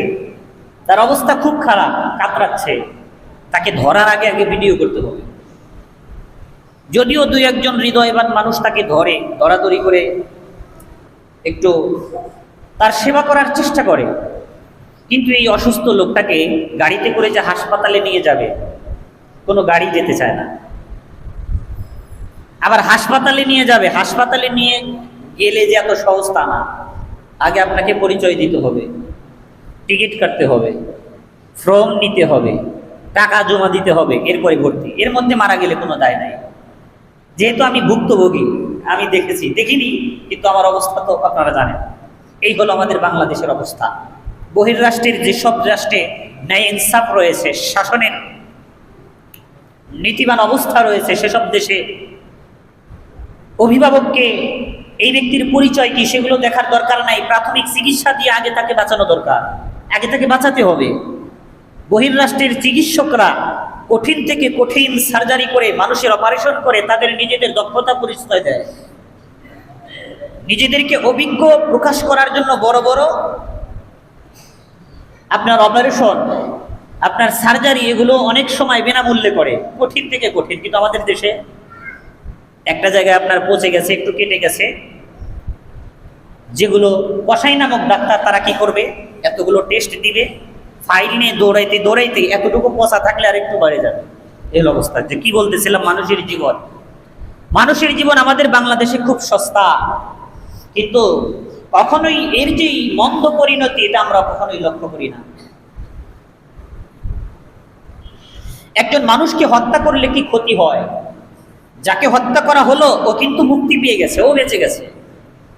তার অবস্থা খুব খারাপ, কাতরাচ্ছে, তাকে ধরার আগে আগে ভিডিও করতে হবে। যদিও 2-1 হৃদয়বান মানুষ তাকে ধরে, ধরাধরি করে একটু তার সেবা করার চেষ্টা করে, কিন্তু এই অসুস্থ লোকটাকে গাড়িতে করে যে হাসপাতালে নিয়ে যাবে, কোনো গাড়ি যেতে চায় না। আবার হাসপাতালে নিয়ে যাবে, হাসপাতালে নিয়ে গেলে যে এত সহজ তা না। আগে আপনাকে পরিচয় দিতে হবে, টিকিট কাটতে হবে, ফর্ম নিতে হবে, টাকা জমা দিতে হবে, এরপরে ভর্তি। এর মধ্যে মারা গেলে কোনো দায় নাই। যেহেতু আমি ভুক্তভোগী, আমি দেখেছি, দেখিনি, কিন্তু আমার অবস্থা তো আপনারা জানেন। এই হলো আমাদের বাংলাদেশের অবস্থা। বহির্রাষ্ট্রের যেসব রাষ্ট্রে ন্যায় ইনসাফ রয়েছে, শাসনের নীতিবান অবস্থা রয়েছে, সেসব দেশে অভিভাবককে এই ব্যক্তির পরিচয় কি সেগুলো দেখার দরকার নাই, প্রাথমিক চিকিৎসা দিয়ে আগে তাকে বাঁচানো দরকার, আগে তাকে বাঁচাতে হবে। বহির্রাষ্ট্রের চিকিৎসকরা কঠিন থেকে কঠিন সার্জারি করে, মানুষের অপারেশন করে তাদের নিজেদের দক্ষতা পরিচয় দেয়, নিজেদেরকে অভিজ্ঞ প্রকাশ করার জন্য বড় বড় আপনার অপারেশন, আপনার সার্জারি, এগুলো অনেক সময় বিনামূল্যে করে, কঠিন থেকে কঠিন। কিন্তু আমাদের দেশে একটা জায়গায় আপনার পচে গেছে, একটু কেটে গেছে, যেগুলো কসাই নামক ডাক্তার তারা কি করবে, এতগুলো টেস্ট দিবে, ফাইল নিয়ে দৌড়াইতে দৌড়াইতে এতটুকু পচা থাকলে আর একটু বাড়ে যাবে। এই অবস্থা। যে কি বলতেছিলাম, মানুষের জীবন, মানুষের জীবন আমাদের বাংলাদেশে খুব সস্তা, কিন্তু কখনোই এর যে মন্দ পরিণতি এটা আমরা কখনোই লক্ষ্য করি না। একজন মানুষকে হত্যা করলে কি ক্ষতি হয়? যাকে হত্যা করা হলো ও কিন্তু মুক্তি পেয়ে গেছে, ও বেঁচে গেছে,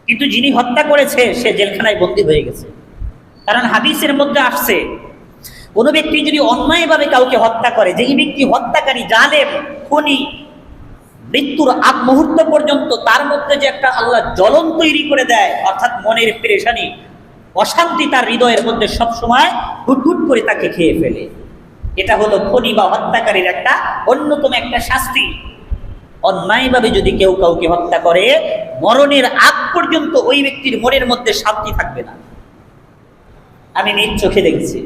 কিন্তু যিনি হত্যা করেছে সে জেলখানায় বন্দী হয়ে গেছে। কারণ হাদিসের মধ্যে আসছে, কোনো ব্যক্তি যদি অন্যায়ভাবে কাউকে হত্যা করে, যেই ব্যক্তি হত্যাকারী, জালেম, খুনি, মৃত্যুর আগ মুহূর্ত পর্যন্ত তার মধ্যে যে একটা আল্লাহ জ্বলন তৈরি করে দেয়, অর্থাৎ মনের পেরেশানি, অশান্তি তার হৃদয়ের মধ্যে সবসময় হুটহুট করে তাকে খেয়ে ফেলে। এটা হলো খুনি বা হত্যাকারীর একটা অন্যতম একটা শাস্তি। অন্যায়ভাবে যদি কেউ কাউকে হত্যা করে, মরণের আগ পর্যন্ত ওই ব্যক্তির মনের মধ্যে শান্তি থাকবে না। আমি নিজ চোখে দেখেছি,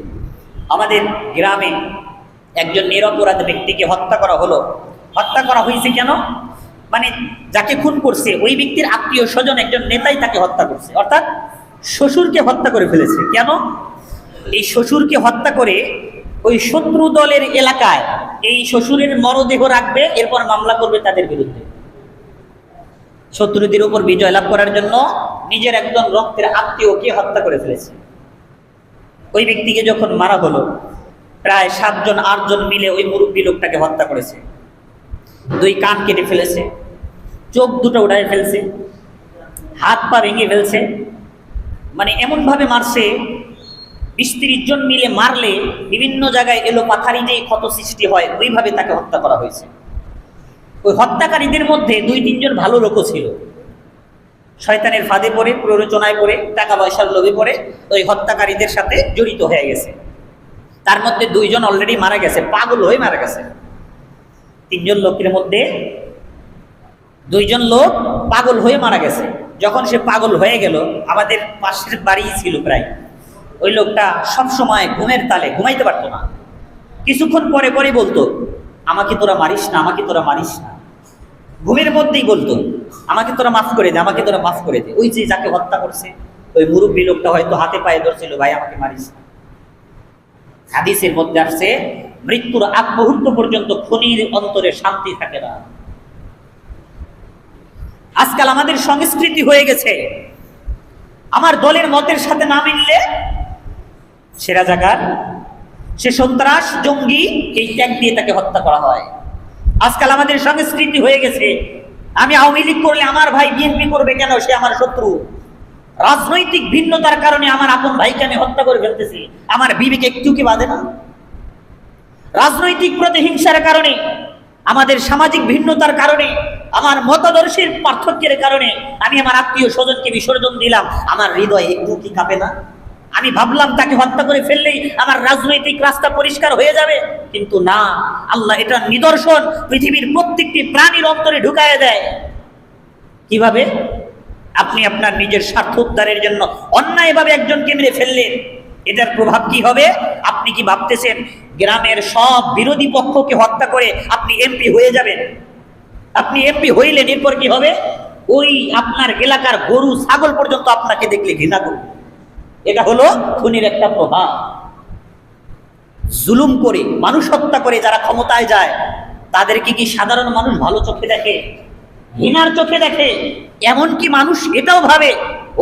আমাদের গ্রামে একজন নিরপরাধ ব্যক্তিকে হত্যা করা হলো। হত্যা করা হয়েছে কেন? মানে যাকে খুন করছে ওই ব্যক্তির আত্মীয় স্বজন, একজন নেতাই তাকে হত্যা করছে, অর্থাৎ শ্বশুরকে হত্যা করে ফেলেছে। কেন? এই শ্বশুরকে হত্যা করে ওই শত্রু দলের এলাকায় এই শ্বশুরের মরদেহ রাখবে, এরপর মামলা করবে তাদের বিরুদ্ধে। শত্রুদের উপর বিজয় লাভ করার জন্য নিজের একজন রক্তের আত্মীয়কে হত্যা করে ফেলেছে। ওই ব্যক্তিকে যখন মারা হলো, প্রায় 7 জন 8 জন মিলে ওই মুরব্বী লোকটাকে হত্যা করেছে। 2 কান কেটে ফেলেছে, চোখ দুটো উড়ায় ফেলছে, হাত পা ভেঙে ফেলছে। মানে এমনভাবে মারছে, 20-30 জন মিলে মারলে বিভিন্ন জায়গায় এলো পাথারি যেই ক্ষত সৃষ্টি হয়, ওইভাবে তাকে হত্যা করা হয়েছে। ওই হত্যাকারীদের মধ্যে 2-3 জন ভালো লোকও ছিল, শয়তানের ফাঁদে পড়ে, প্ররোচনায় পড়ে, টাকা পয়সার লোভে পড়ে ওই হত্যাকারীদের সাথে জড়িত হয়ে গেছে। তার মধ্যে 2 জন অলরেডি মারা গেছে, পাগল হয়ে মারা গেছে। 3 জন লোকের মধ্যে 2 জন লোক পাগল হয়ে মারা গেছে। যখন সে পাগল হয়ে গেল, আমাদের পাশের বাড়ি ছিল প্রায়, ওই লোকটা সব সময় ঘুমের তালে ঘুমাইতে পারতো না। কিছুক্ষণ পরে পরে বলতো, আমাকে তোরা মারিস না, আমাকে তোরা মারিস না। ঘুমের মধ্যেই বলতো, আমাকে তোরা মাফ করে দে, আমাকে তোরা মাফ করে দে। ওই যে যাকে হত্যা করছে ওই মুরব্বী লোকটা হয়তো হাতে পায়ে ধরছিল, ভাই আমাকে মারিস না। হাদিসের মধ্যে আসছে, মৃত্যুর আগ মুহূর্ত পর্যন্ত খুনির অন্তরে শান্তি থাকে না। আজকাল আমাদের সংস্কৃতি হয়ে গেছে, আমার দলের মতের সাথে না মিললে সে রাজাকার, সে সন্ত্রাস, জঙ্গি, এই ট্যাগ দিয়ে তাকে হত্যা করা হয়। আজকাল আমাদের সংস্কৃতি হয়ে গেছে, আমি আওয়ামী লীগ করলে আমার ভাই বিএনপি করবে কেন, সে আমার শত্রু। রাজনৈতিক ভিন্নতার কারণে আমার আপন ভাইকে আমি হত্যা করে ফেলতেছি, আমার বিবেক একটু কি বাধে না? রাজনৈতিক প্রতিহিংসার কারণে, আমাদের সামাজিক ভিন্নতার কারণে, আমার মতাদর্শের পার্থক্যের কারণে আমি আমার আত্মীয় স্বজনকে বিসর্জন দিলাম, আমার হৃদয় একটু কি কাঁপে না? আমি ভাবলাম তাকে হত্যা করে ফেললেই আমার রাজনৈতিক রাস্তা পরিষ্কার হয়ে যাবে, কিন্তু না, আল্লাহ এটা নিদর্শন পৃথিবীর প্রত্যেকটি প্রাণীর অন্তরে ঢুকায় দেয়। কিভাবে? আপনি আপনার নিজের স্বার্থ উদ্ধারের জন্য অন্যায়ভাবে একজনকে মেরে ফেললেন, এটার প্রভাব কি হবে? আপনি কি ভাবতেছেন গ্রামের সব বিরোধী পক্ষকে হত্যা করে আপনি এমপি হয়ে যাবেন? আপনি এমপি হইলেন, এরপর কি হবে? ওই আপনার এলাকার গরু ছাগল পর্যন্ত আপনাকে দেখলে ঘৃণা করবে। এটা হলো খুনির একটা প্রভাব। জুলুম করে, মানুষ হত্যা করে যারা ক্ষমতায় যায়, তাদেরকে কি সাধারণ মানুষ ভালো চোখে দেখে? ঘৃণার চোখে দেখে। এমনকি মানুষ এটাও ভাবে,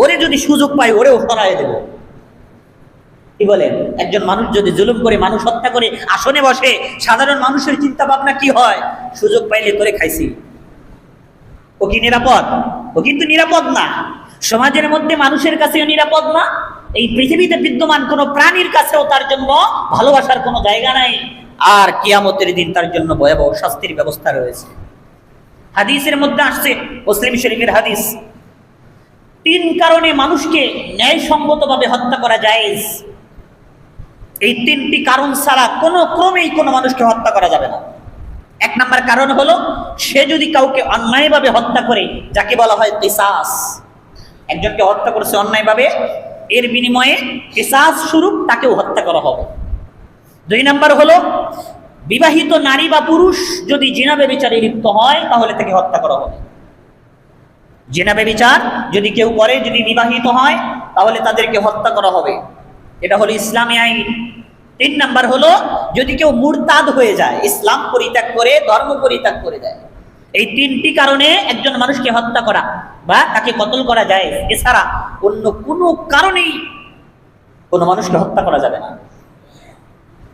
ওরে যদি সুযোগ পায় ওরেও সরায় দেব। কি বলেন? একজন মানুষ যদি জুলুম করে, মানুষ হত্যা করে আসনে বসে, সাধারণ মানুষের চিন্তা ভাবনা কি হয়? সুযোগ পাইলে তোরে খাইছি। ও কি নিরাপদ? ও কিন্তু নিরাপদ না। সমাজের মধ্যে মানুষের কাছেও নিরাপদ না, এই পৃথিবীতে বিদ্যমান কোন প্রাণীর কাছেও তার জন্য ভালোবাসার কোনো জায়গা নাই। আর কিয়ামতের দিন তার জন্য ভয়াবহ শাস্তির ব্যবস্থা রয়েছে। হাদিসের মধ্যে আসছে, মুসলিম শরীফের হাদিস, তিন কারণে মানুষকে ন্যায়সঙ্গতভাবে হত্যা করা জায়েজ। এই তিনটি কারণ ছাড়া কোনো ক্রমেই কোনো মানুষকে হত্যা করা যাবে না। এক নাম্বার কারণ হলো, সে যদি কাউকে অন্যায়ভাবে হত্যা করে, যাকে বলা হয় কিসাস। একজনকে হত্যা করেছে অন্যায়ভাবে, এর বিনিময়ে কিসাস স্বরূপ তাকেও হত্যা করা হবে। দুই নাম্বার হলো, বিবাহিত নারী বা পুরুষ যদি জিনা ব্যভিচারে লিপ্ত হয় তাহলে তাকে হত্যা করা হবে। জিনা ব্যভিচার যদি কেউ করে, যদি বিবাহিত হয়, তাহলে তাদেরকে হত্যা করা হবে। এটা হলো ইসলামী আইন। তিন নাম্বার হলো, যদি কেউ মুরতাদ হয়ে যায়, ইসলাম পরিত্যাগ করে ধর্ম পরিত্যাগ করে দেয়। এই তিনটি কারণে একজন মানুষকে হত্যা করা বা তাকে কতল করা যায়। এছাড়া অন্য কোনো কারণেই কোনো মানুষকে হত্যা করা যাবে না।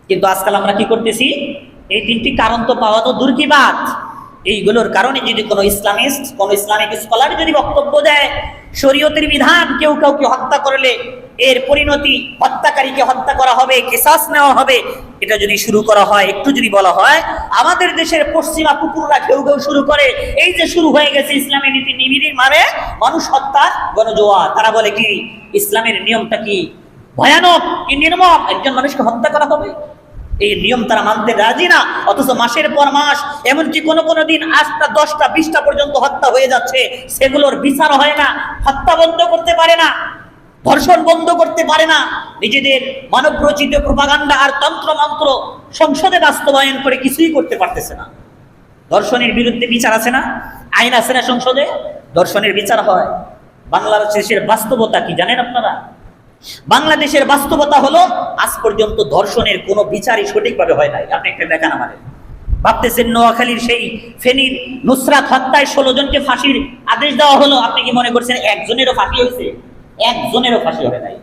কিন্তু আজকাল আমরা কি করতেছি, এই তিনটি কারণ তো পাওয়া তো দূর কি বাত, এইগুলোর কারণে যদি কোনো ইসলামিস্ট, কোনো ইসলামিক স্কলার যদি বক্তব্য দেয় শরীয়তের বিধান, কেউ কাউকে হত্যা করলে এর পরিণতি হত্যাকারীকে হত্যা করা হবে, কিসাস নেওয়া হবে, এটা যদি শুরু করা হয়, একটু যদি বলা হয়, আমাদের দেশের পশ্চিমা কুকুররা ঘেউ ঘেউ শুরু করে, এই যে শুরু হয়ে গেছে ইসলামী নীতি নিবিড়ির মানে মানুষ হত্যার গণজোয়ার। তারা বলে কি ইসলামের নিয়মটা কি ভয়ানক, কি নির্মম, একজন মানুষকে হত্যা করা হবে। এই নিয়ম তারা মানতে রাজি না, অথচ মাসের পর মাস, এমনকি কোনো কোনো দিন 8টা 10টা 20টা পর্যন্ত হত্যা হয়ে যাচ্ছে, সেগুলোর বিচার হয় না, হত্যা বন্ধ করতে পারে না, ধর্ষণ বন্ধ করতে পারে না, নিজেদের মানব রচিত প্রপাগান্ডা আর তন্ত্রমন্ত্র সংসদে বাস্তবায়ন করে কিছুই করতে পারতেছে না। ধর্ষণের বিরুদ্ধে বিচার আছে না, আইন আছে না সংসদে, ধর্ষণের বিচার হয়। বাংলাদেশের বাস্তবতা কি জানেন আপনারা? বাংলাদেশের বাস্তবতা হলো আজ পর্যন্ত ধর্ষণের কোনো বিচারই সঠিকভাবে হয় নাই। আপনি একটা দেখান আমাদের। ভাবতেছেন নোয়াখালীর সেই ফেনীর নুসরাত হত্যায় 16 জনকে ফাঁসির আদেশ দেওয়া হলো, আপনি কি মনে করছেন একজনেরও ফাঁসি হয়েছে? একজনেরও ফাঁসি হয় নাই।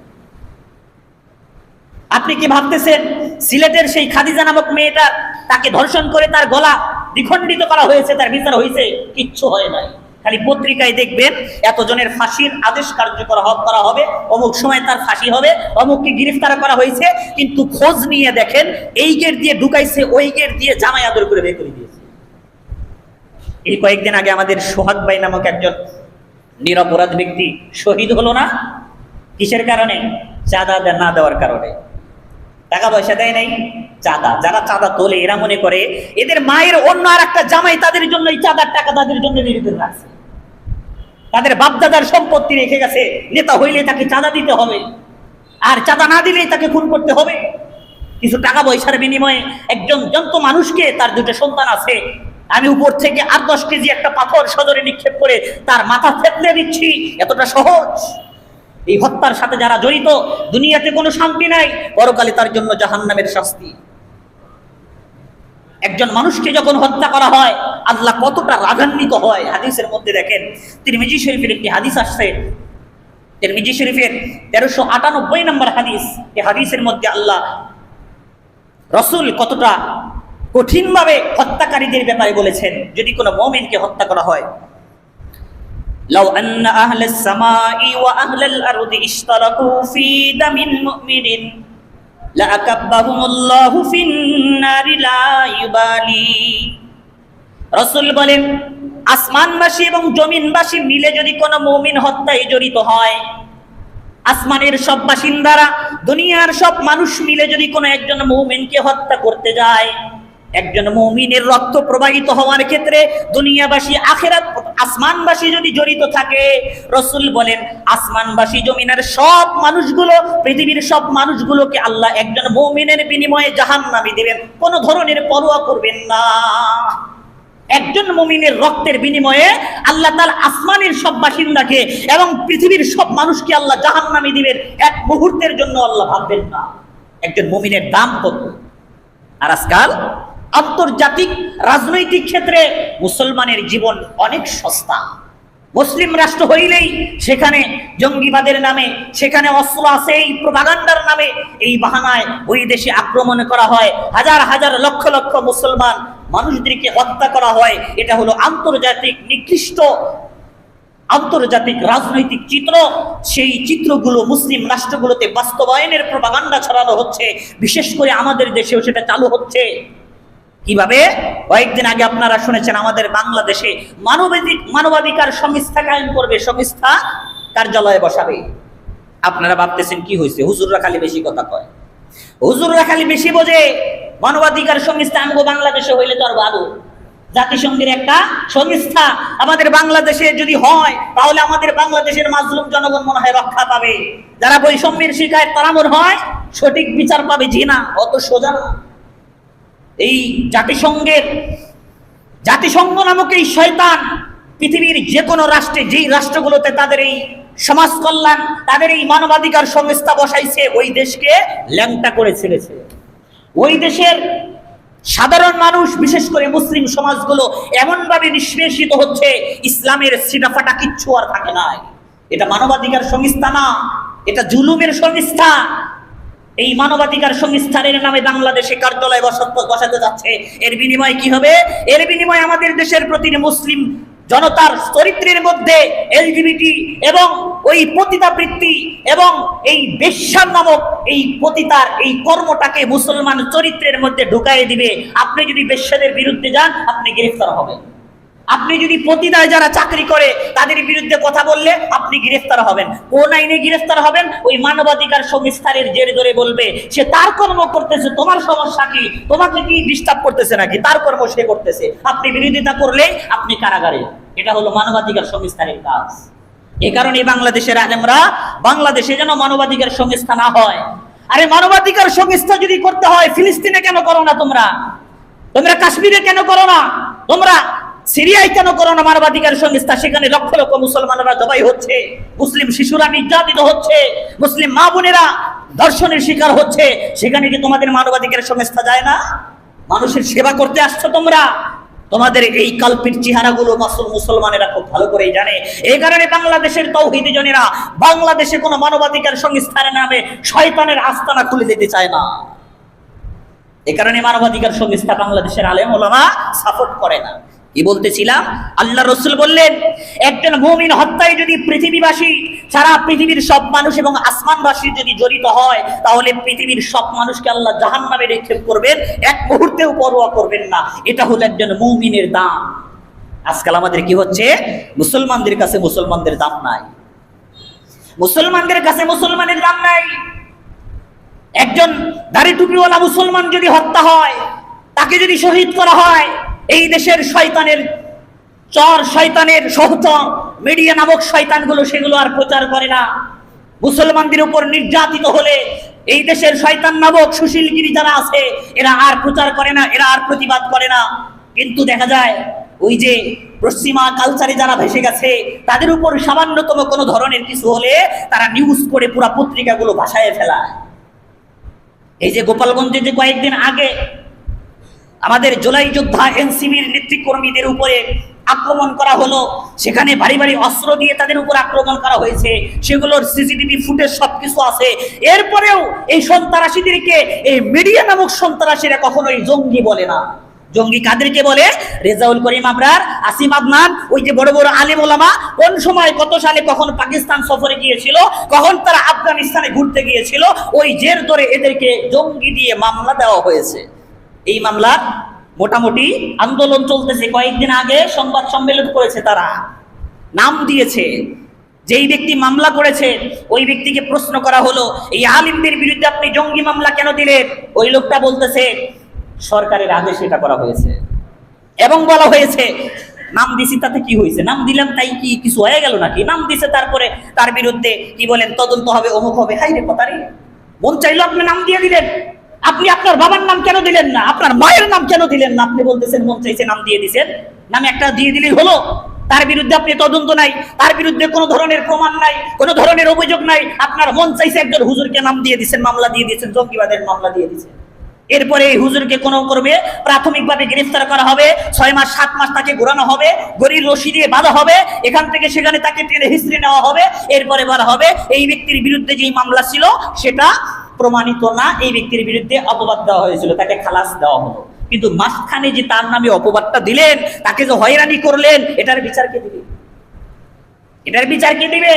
আপনি কি ভাবতেছেন সিলেটের সেই খাদিজা নামক মেয়েটা, তাকে ধর্ষণ করে তার গলা দ্বিখণ্ডিত করা হয়েছে, তার বিচার হয়েছে? কিচ্ছু হয় নাই। খালি পত্রিকায় দেখবেন এতজনের ফাঁসির আদেশ কার্যকর করা হবে, অমুক সময় তার ফাঁসি হবে, অমুককে গ্রেফতার করা হয়েছে, কিন্তু খোঁজ নিয়ে দেখেন এই গেট দিয়ে ঢুকাইছে, ওই গেট দিয়ে জামাই আদর করে বের করে দিয়েছে। এই কয়েকদিন আগে আমাদের সোহাগ ভাই নামক একজন নিরপরাধ ব্যক্তি শহীদ হলো না? কিসের কারণে? চাঁদা না দেওয়ার কারণে। টাকা পয়সা দেয় নাই, চাঁদা। যারা চাঁদা তোলে এরা মনে করে এদের মায়ের অন্য আর একটা জামাই তাদের জন্য এই চাঁদার টাকা তাদের জন্য নির্দিষ্ট রাখছে, তাদের বাপদাদার সম্পত্তি রেখে গেছে, নেতা হইলে তাকে চাঁদা দিতে হবে, আর চাঁদা না দিলেই তাকে খুন করতে হবে। কিছু টাকা পয়সার বিনিময়ে একজন জন্ত মানুষকে, তার 2টা সন্তান আছে, আমি উপর থেকে 8-10 কেজি একটা পাথর সদরে নিক্ষেপ করে তার মাথা থেতলে দিচ্ছি, এতটা সহজ? এই হত্যার সাথে যারা জড়িত, দুনিয়াতে কোনো শান্তি নাই, পরকালে তার জন্য জাহান্নামের শাস্তি। একজন মানুষকে যখন হত্যা করা হয় আল্লাহ কতটা রাগান্বিত হয়। হাদিসের মধ্যে দেখেন, তিরমিজি শরীফের একটি হাদিস আসছে, তিরমিজি শরীফের 1398 নম্বর হাদিস। এই হাদিসের মধ্যে আল্লাহ রাসূল কতটা কঠিনভাবে হত্যাকারীদের ব্যাপারে বলেছেন। যদি কোনো মুমিনকে হত্যা করা হয়, লাউ আন্না আহলাস সামাই ওয়া আহলাল আরদি ইশতারাকু ফি দামিন মুমিনিন লাআকাব্বাহুমুল্লাহু ফিন নারি লা ইউবালি। রাসূল বলেন, আসমানবাসী এবং জমিনবাসী মিলে যদি কোনো মুমিন হত্যায় জড়িত হয়, আসমানের সব বাসিন্দারা, দুনিয়ার সব মানুষ মিলে যদি কোনো একজন মুমিনকে হত্যা করতে যায়, একজন মুমিনের রক্ত প্রবাহিত হওয়ার ক্ষেত্রে দুনিয়াবাসী, আখিরাত, আসমানবাসী যদি জড়িত থাকে, রাসূল বলেন আসমানবাসী, জমিনের সব মানুষগুলো, পৃথিবীর সব মানুষগুলোকে আল্লাহ একজন মুমিনের বিনিময়ে জাহান্নামে দিবেন, কোনো ধরনের পরোয়া করবেন না। একজন মুমিনের রক্তের বিনিময়ে আল্লাহ তাআলা আসমানের সব বাসিন্দাকে এবং পৃথিবীর সব মানুষকে আল্লাহ জাহান্নামে দিবেন, এক মুহূর্তের জন্য আল্লাহ ভাববেন না। একজন মুমিনের দাম কত! আর আজকাল আন্তর্জাতিক রাজনৈতিক ক্ষেত্রে মুসলমানের জীবন অনেক সস্তা। মুসলিম রাষ্ট্র হইলেই সেখানে জঙ্গিবাদের নামে, সেখানে অস্ত্র আছে এই প্রপাগান্ডার নামে, এই বাহানায় ওই দেশে আক্রমণ করা হয়, হাজার হাজার লক্ষ লক্ষ মুসলমান মানুষদেরকে হত্যা করা হয়। এটা হলো আন্তর্জাতিক নিকৃষ্ট আন্তর্জাতিক রাজনৈতিক চিত্র। সেই চিত্রগুলো মুসলিম রাষ্ট্রগুলোতে বাস্তবায়নের প্রপাগান্ডা ছড়ানো হচ্ছে, বিশেষ করে আমাদের দেশেও সেটা চালু হচ্ছে। কিভাবে? কয়েকদিন আগে আপনারা শুনেছেন আমাদের বাংলাদেশে মানবাধিকার সংস্থা কায়েম করবে, সংস্থা কার্যালয়ে বসাবে। আপনারা ভাবতেছেন কি হয়েছে, হুজুররা খালি বেশি কথা কয়, হুজুররা খালি বেশি বোঝে। মানবাধিকার সংস্থা আমগো বাংলাদেশে হইলে তো আর ভালো। জাতিসংঘের একটা সংস্থা আমাদের বাংলাদেশে যদি হয়, তাহলে আমাদের বাংলাদেশের মাজলুম জনগণ মনে হয় রক্ষা পাবে। যারা বৈষম্যের শিকার তারা মনে হয় সঠিক বিচার পাবে। জি না, অত সোজা না। এই জাতিসংঘ নামক এই শয়তান পৃথিবীর যে কোনো রাষ্ট্রে, যেই রাষ্ট্রগুলোতে তাদের এই সমাজ কল্যাণ, তাদের এই মানবাধিকার সংস্থা বসাইছে, ওই দেশকে ল্যাংটা করে ছেড়েছে। ওই দেশের সাধারণ মানুষ, বিশেষ করে মুসলিম সমাজগুলো এমনভাবে নিষ্পেষিত হচ্ছে, ইসলামের সিটাফাটা কিচ্ছু আর থাকে নাই। এটা মানবাধিকার সংস্থা না, এটা জুলুমের সংস্থা। এই মানবাধিকার সংস্থানের নামে বাংলাদেশে কার্যালয় বসাতে যাচ্ছে। এর বিনিময়ে কি হবে? এর বিনিময়ে আমাদের দেশের প্রতিটি মুসলিম জনতার চরিত্রের মধ্যে এলজিবিটি এবং ওই পতিতাবৃত্তি এবং এই বেশ্যার নামক এই পতিতার এই কর্মটাকে মুসলমান চরিত্রের মধ্যে ঢুকাইয়ে দিবে। আপনি যদি বেশ্যাদের বিরুদ্ধে যান, আপনি গ্রেফতার হবেন। আপনি যদি পতিতায় যারা চাকরি করে তাদের বিরুদ্ধে কথা বললে আপনি গ্রেফতার হবেন। কোন আইনে গ্রেফতার হবেন? ওই মানবাধিকার সংস্থানের জের ধরে বলবে সে তার কর্ম করতেছে, তোমার সমস্যা কি? তোমাকে কি ডিস্টার্ব করতেছে নাকি? তার কর্ম সে করতেছে, আপনি বিরোধিতা করলে আপনি কারাগারে। এটা হলো মানবাধিকার সংস্থানের কাজ। এ কারণে বাংলাদেশের আলেমরা, বাংলাদেশে যেন মানবাধিকার সংস্থা না হয়। আরে মানবাধিকার সংস্থা যদি করতে হয়, ফিলিস্তিনে কেন করো না? তোমরা কাশ্মীরে কেন করো না? তোমরা সিরিয়ায় কেন করো না মানবাধিকার সংস্থা? সেখানে লক্ষ লক্ষ মুসলমানরা জবাই হচ্ছে, মুসলিম শিশুরা নির্যাতিত হচ্ছে, মুসলিম মা বোনেরা ধর্ষণের শিকার হচ্ছে। সেখানে কি তোমাদের মানবাধিকার সংস্থা যায় না? মানুষের সেবা করতে আসছো তোমরা। তোমাদের এই কাল্পিক চেহারাগুলো মুসলমানেরা খুব ভালো করেই জানে। এই কারণে বাংলাদেশের তাওহীদি জনেরা বাংলাদেশে কোনো মানবাধিকার সংস্থার নামে শয়তানের আস্তানা খুলে দিতে চায় না। এই কারণে মানবাধিকার সংস্থা বাংলাদেশের আলেম ওলামা সাপোর্ট করে না। কি বলতেছিলাম? আল্লাহ রাসূল বললেন, একজন মুমিন হত্যায় যদি পৃথিবীবাসী, সারা পৃথিবীর সব মানুষ এবং আসমানবাসী যদি জড়িত হয়, তাহলে পৃথিবীর সব মানুষকে আল্লাহ জাহান্নামে নিক্ষেপ করবেন, এক মুহূর্তেও পরোয়া করবেন না। এটা হলো একজন মুমিনের দাম। আজকাল আমাদের কি হচ্ছে? মুসলমানদের কাছে মুসলমানদের দাম নাই, মুসলমানদের কাছে মুসলমানের দাম নাই। একজন দাড়ি টুপিওয়ালা মুসলমান যদি হত্যা হয়, তাকে যদি শহীদ করা হয়, এই দেশের শয়তানের শয়তানের সহচর মিডিয়া নামক শয়তানগুলো সেগুলো আর প্রচার করে না। মুসলমানদের উপর নির্যাতিত হলে এই দেশের শয়তান নামক সুশীলগিরি যারা আছে, এরা আর প্রচার করে না, এরা আর প্রতিবাদ করে না। কিন্তু দেখা যায় ওই যে পশ্চিমা কালচারে যারা ভেসে গেছে, তাদের উপর সামান্যতম কোনো ধরনের কিছু হলে তারা নিউজ করে পুরা পত্রিকাগুলো ভাসায় ফেলায়। এই যে গোপালগঞ্জে যে কয়েকদিন আগে আমাদের জুলাই যোদ্ধা এনসিবির নেতৃকর্মীদের উপরে আক্রমণ করা হলো, সেখানে ভারী ভারী অস্ত্র দিয়ে তাদের উপর আক্রমণ করা হয়েছে, সেগুলোর সিসিটিভি ফুটেজ সবকিছু আছে। এরপরেও এই সন্ত্রাসীদেরকে এই মিডিয়া নামক সন্ত্রাসীরা কখনোই জঙ্গি বলে না। জঙ্গি কাদেরকে বলে? রেজাউল করিম আবরার, আসিম আদনান, ওই যে বড় বড় আলেম ওলামা কোন সময় কত সালে কখন পাকিস্তান সফরে গিয়েছিল, কখন তারা আফগানিস্তানে ঘুরতে গিয়েছিল, ওই জের ধরে এদেরকে জঙ্গি দিয়ে মামলা দেওয়া হয়েছে। এই মামলা মোটামুটি আন্দোলন চলতেছে। কয়েকদিন আগে সংবাদ সম্মেলন করেছে, তারা নাম দিয়েছে। যেই ব্যক্তি মামলা করেছে ওই ব্যক্তিকে প্রশ্ন করা হলো, এই আলিমদের বিরুদ্ধে আপনি জঙ্গি মামলা কেন দিলেন? ওই লোকটা বলতেছে সরকারের আদেশে এটা করা হয়েছে, এবং বলা হয়েছে নাম দিছি তাতে কি হয়েছে? নাম দিলাম তাই কি কিছু হয়ে গেল নাকি? নাম দিছে, তারপরে তার বিরুদ্ধে কি বলেন তদন্ত হবে, অমুক হবে। হাই রে কথা রে, মন চাইলো আপনি নাম দিয়ে দিলেন। আপনি আপনার বাবার নাম কেন দিলেন না? আপনার মায়ের নাম কেন দিলেন না? আপনি বলতেছেন মন চাইছে নাম দিয়ে দিছেন, নাম একটা দিয়ে দিলেই হলো। তার বিরুদ্ধে আপনি তদন্ত নাই, তার বিরুদ্ধে কোনো ধরনের প্রমাণ নাই, কোনো ধরনের অভিযোগ নাই, আপনার মন চাইছে একজন হুজুরকে নাম দিয়ে দিচ্ছেন, মামলা দিয়ে দিচ্ছেন, জঙ্গিবাদের মামলা দিয়ে দিচ্ছেন। এরপরে এই হুজুরকে কোনো করবে প্রাথমিকভাবে গ্রেফতার করা হবে, 6 মাস 7 মাস তাকে ঘোরানো হবে, গরির রশি দিয়ে বাঁধা হবে, এখান থেকে সেখানে তাকে টেনে হিস্ট্রি নেওয়া হবে। এরপরে বলা হবে এই ব্যক্তির বিরুদ্ধে যেই মামলা ছিল সেটা প্রমাণিত না, এই ব্যক্তির বিরুদ্ধে অপবাদ দেওয়া হয়েছিল, তাকে খালাস দেওয়া হলো। কিন্তু মাঝখানে যে তার নামে অপবাদটা দিলেন, তাকে যে হয়রানি করলেন, এটার বিচার কে দিবে? এটার বিচার কে দিবে?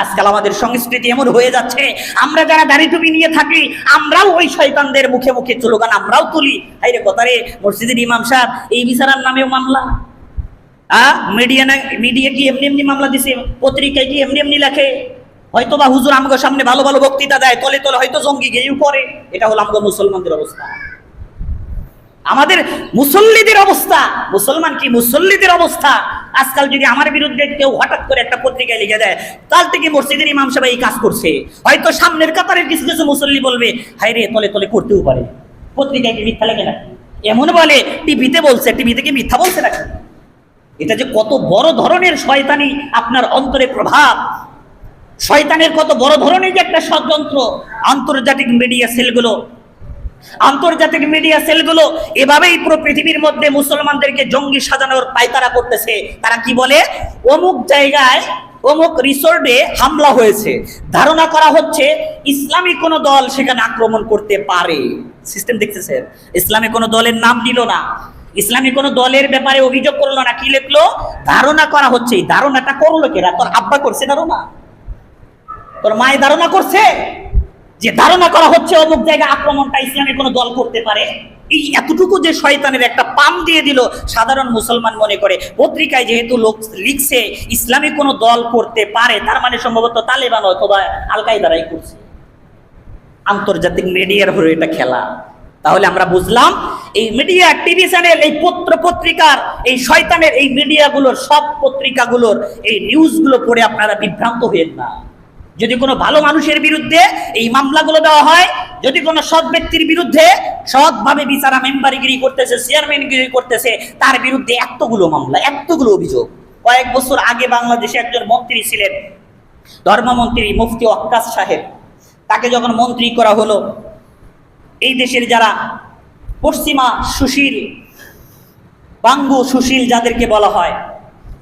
আজকাল আমাদের সংস্কৃতি এমন হয়ে যাচ্ছে, আমরা যারা দাড়ি টুপি নিয়ে থাকি আমরাও ওই শয়তানদের মুখে মুখে স্লোগান আমরাও তুলি। হাইরে কথারে, মসজিদের ইমাম সাহেব এই বিচারার নামেও মামলা, মিডিয়া না, মিডিয়া কি এমনি এমনি মামলা দিছে? পত্রিকায় কি এমনি এমনি লেখে? হয়তো বা হুজুর আমাকে সামনে ভালো ভালো বক্তৃতা দেয়, তলে তলে হয়তো জঙ্গি গেয়েও করে। এটা হলো আমাদের মুসলমানদের অবস্থা। আমাদের মুসল্লিদের অবস্থা, মুসলমান কি মুসল্লিদের অবস্থা। আজকাল যদি আমার বিরুদ্ধে কেউ হঠাৎ করে একটা পত্রিকায় লিখে দেয়, কাল থেকে মসজিদের ইমাম সাহেব এই কাজ করছে, হয়তো সামনের কাতারের কিছু কিছু মুসল্লি বলবে, হায় রে, তলে তলে করতেও পারে, পত্রিকায় কি মিথ্যা লেগে নাকি? এমন বলে টিভিতে বলছে, টিভিতে কি মিথ্যা বলছে নাকি? এটা যে কত বড় ধরনের শয়তানি আপনার অন্তরে প্রভাব, শয়তানের কত বড় ধরনের যে একটা ষড়যন্ত্র। আন্তর্জাতিক মিডিয়া সেলগুলো এভাবেই পুরো পৃথিবীর মধ্যে মুসলমানদেরকে জঙ্গি সাজানোর পায়তারা করতেছে। তারা কি বলে, অমুক জায়গায় অমুক রিসোর্টে হামলা হয়েছে, ধারণা করা হচ্ছে ইসলামী কোন দল সেখানে আক্রমণ করতে পারে। সিস্টেম দেখতেছে, ইসলামী কোন দলের নাম দিল না, ইসলামী কোন দলের ব্যাপারে অভিযোগ করলো না, কি লিখলো, ধারণা করা হচ্ছে। এই ধারণাটা করলো কেরা? তোর আব্বা করছে ধারণা? তোর মায়ের ধারণা করছে? যে ধারণা করা হচ্ছে অমুক জায়গায় আক্রমণটা ইসলামী কোন দল করতে পারে। এই এতটুকু যে শয়তানের একটা পাম দিয়ে দিল, সাধারণ মুসলমান মনে করে পত্রিকায় যেহেতু লোক লিখছে ইসলামী কোন দল করতে পারে, তার মানে সম্ভবত তালেবান অথবা আল কায়দারাই করছে। আন্তর্জাতিক মিডিয়ার হলো এটা খেলা। তাহলে আমরা বুঝলাম এই মিডিয়া, টিভি চ্যানেল, এই পত্র পত্রিকার, এই শয়তানের এই মিডিয়াগুলোর, সব পত্রিকাগুলোর এই নিউজগুলো পড়ে আপনারা বিভ্রান্ত হয়েন না। যদি কোনো ভালো মানুষের বিরুদ্ধে এই মামলাগুলো দেওয়া হয়, যদি কোনো সৎ ব্যক্তির বিরুদ্ধে সৎভাবে বিচারা মেম্বারগিরি করতেছে, চেয়ারম্যানগিরি করতেছে, তার বিরুদ্ধে এতগুলো মামলা, এতগুলো অভিযোগ। কয়েক বছর আগে বাংলাদেশে একজন মন্ত্রী ছিলেন, ধর্মমন্ত্রী মুফতি ওয়াক্কাস সাহেব। তাকে যখন মন্ত্রী করা হলো, এই দেশের যারা পশ্চিমা সুশীল, বাঙ্গু সুশীল যাদেরকে বলা হয়,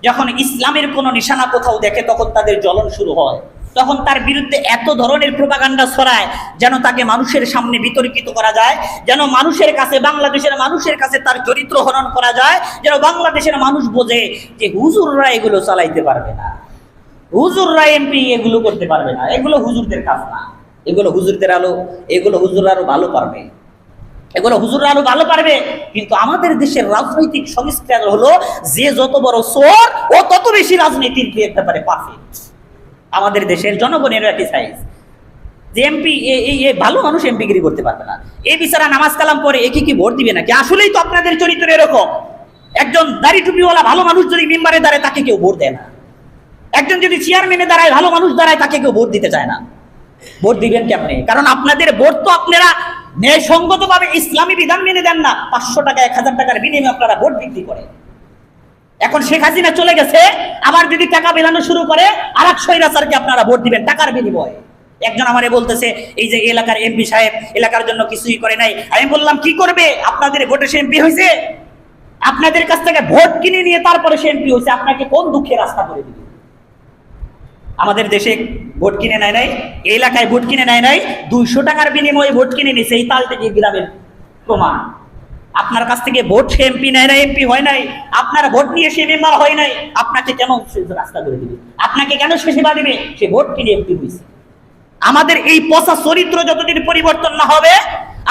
যখন ইসলামের কোনো নিশানা কোথাও দেখে তখন তাদের জ্বলন শুরু হয়। তখন তার বিরুদ্ধে এত ধরনের প্রোপাগান্ডা ছড়ায় যেন তাকে মানুষের সামনে বিতর্কিত করা যায়, যেন মানুষের কাছে, বাংলাদেশের মানুষের কাছে তার চরিত্র হনন করা যায়, যেন বাংলাদেশের মানুষ বোঝে যে হুজুররা এগুলো চালাইতে পারবে না, হুজুররা এমপি এগুলো করতে পারবে না, এগুলো হুজুরদের কাজ না, এগুলো হুজুরদের আলো, এগুলো হুজুররা আরো ভালো পারবে, এগুলো হুজুররা আরো ভালো পারবে। কিন্তু আমাদের দেশের রাজনৈতিক সংস্কার হলো যে যত বড় চোর ও তত বেশি রাজনীতির ব্যাপারে পারফেক্ট। আমাদের দেশের জনগণের একই সাইজ, যে এমপি ভালো মানুষ এমপিগিরি করতে পারবে না। এই বিচারা নামাজ কালাম পরে একে কি ভোট দিবে নাকি? আসলেই তো আপনাদের চরিত্র এরকম। একজন দাড়ি টুপিওয়ালা ভালো মানুষ যদি মেম্বারে দাঁড়ায় তাকে কেউ ভোট দেয় না, একজন যদি চেয়ারম্যানে দাঁড়ায়, ভালো মানুষ দাঁড়ায়, তাকে কেউ ভোট দিতে চায় না। ভোট দিবেন কেমনে? কারণ আপনাদের ভোট তো আপনারা ন্যায়সঙ্গত ভাবে ইসলামী বিধান মেনে দেন না। 500 টাকা 1000 টাকার বিনিময়ে আপনারা ভোট বিক্রি করেন। এখন শেখ হাসিনা চলে গেছে, আবার যদি টাকা বেলানো শুরু করে আর এক স্বৈরাচারকে আপনারা ভোট দিবেন টাকার বিনিময়ে। একজন আমারে বলতেছে, এই যে এলাকার এমপি সাহেব এলাকার জন্য কিছুই করে নাই। আমি বললাম, কি করবে? আপনাদের ভোটে সে এমপি হয়েছে, আপনাদের কাছ থেকে ভোট কিনে নিয়ে তারপরে সে এমপি হয়েছে, আপনাকে কোন দুঃখে রাস্তা করে দিবে? আমাদের দেশে ভোট কিনে নেয় নাই, এই এলাকায় ভোট কিনে নেয় নাই, 200 টাকার বিনিময়ে ভোট কিনে নিয়েছে। এই তাল থেকে গ্রামের প্রমাণ। আপনার কাছ থেকে ভোট সে এমপি নেয় নাই, এমপি হয় নাই, আপনার ভোট নিয়ে সে মেম্বার হয় নাই, আপনাকে কেন রাস্তা করে দিবে? আপনাকে কেন সে সেবা দিবে? সে ভোট কিনে এমপি হয়েছে। আমাদের এই পচা চরিত্র যতদিন পরিবর্তন না হবে,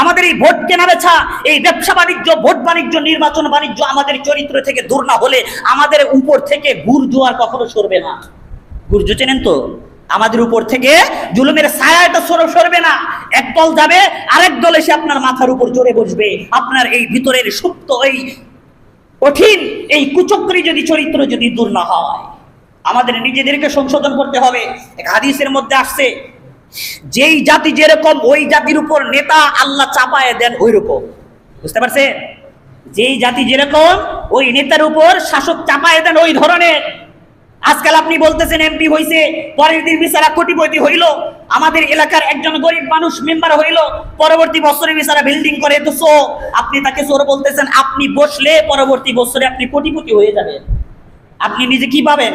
আমাদের এই ভোট কেনা বেচা, এই ব্যবসা বাণিজ্য, ভোট বাণিজ্য, নির্বাচন বাণিজ্য আমাদের চরিত্র থেকে দূর না হলে আমাদের উপর থেকে ঘুর জোয়ার কখনো সরবে না। ঘুর জো চেনেন তো? আমাদের উপর থেকে জুলুমের ছায়াটা সরবে না। এক দল যাবে, আরেক দল এসে আপনার মাথার উপর চড়ে বসবে। আপনার এই ভিতরের সুপ্ত এই কঠিন এই কুচক্রী যদি চরিত্র যদি দূর না হয়, আমাদের নিজেদেরকে সংশোধন করতে হবে। এক হাদিসের মধ্যে আসছে, যেই জাতি যেরকম ওই জাতির উপর নেতা আল্লাহ চাপায় দেন ওই রকম। বুঝতে পারছে? যেই জাতি যেরকম ওই নেতার উপর শাসক চাপায় দেন ওই ধরনের। আজকাল আপনি বলতেছেন এমপি হইছে, পরের দিন বিচারা কোটিপতি হইল। আমাদের এলাকার একজন গরিব মানুষ মেম্বার হইল, পরবর্তী বছরে বিচারা বিল্ডিং করে, তো চোর। আপনি তাকে চোর বলতেছেন, আপনি বসলে পরবর্তী বছরে আপনি কোটিপতি হয়ে যাবেন। আপনি নিজে কি পাবেন?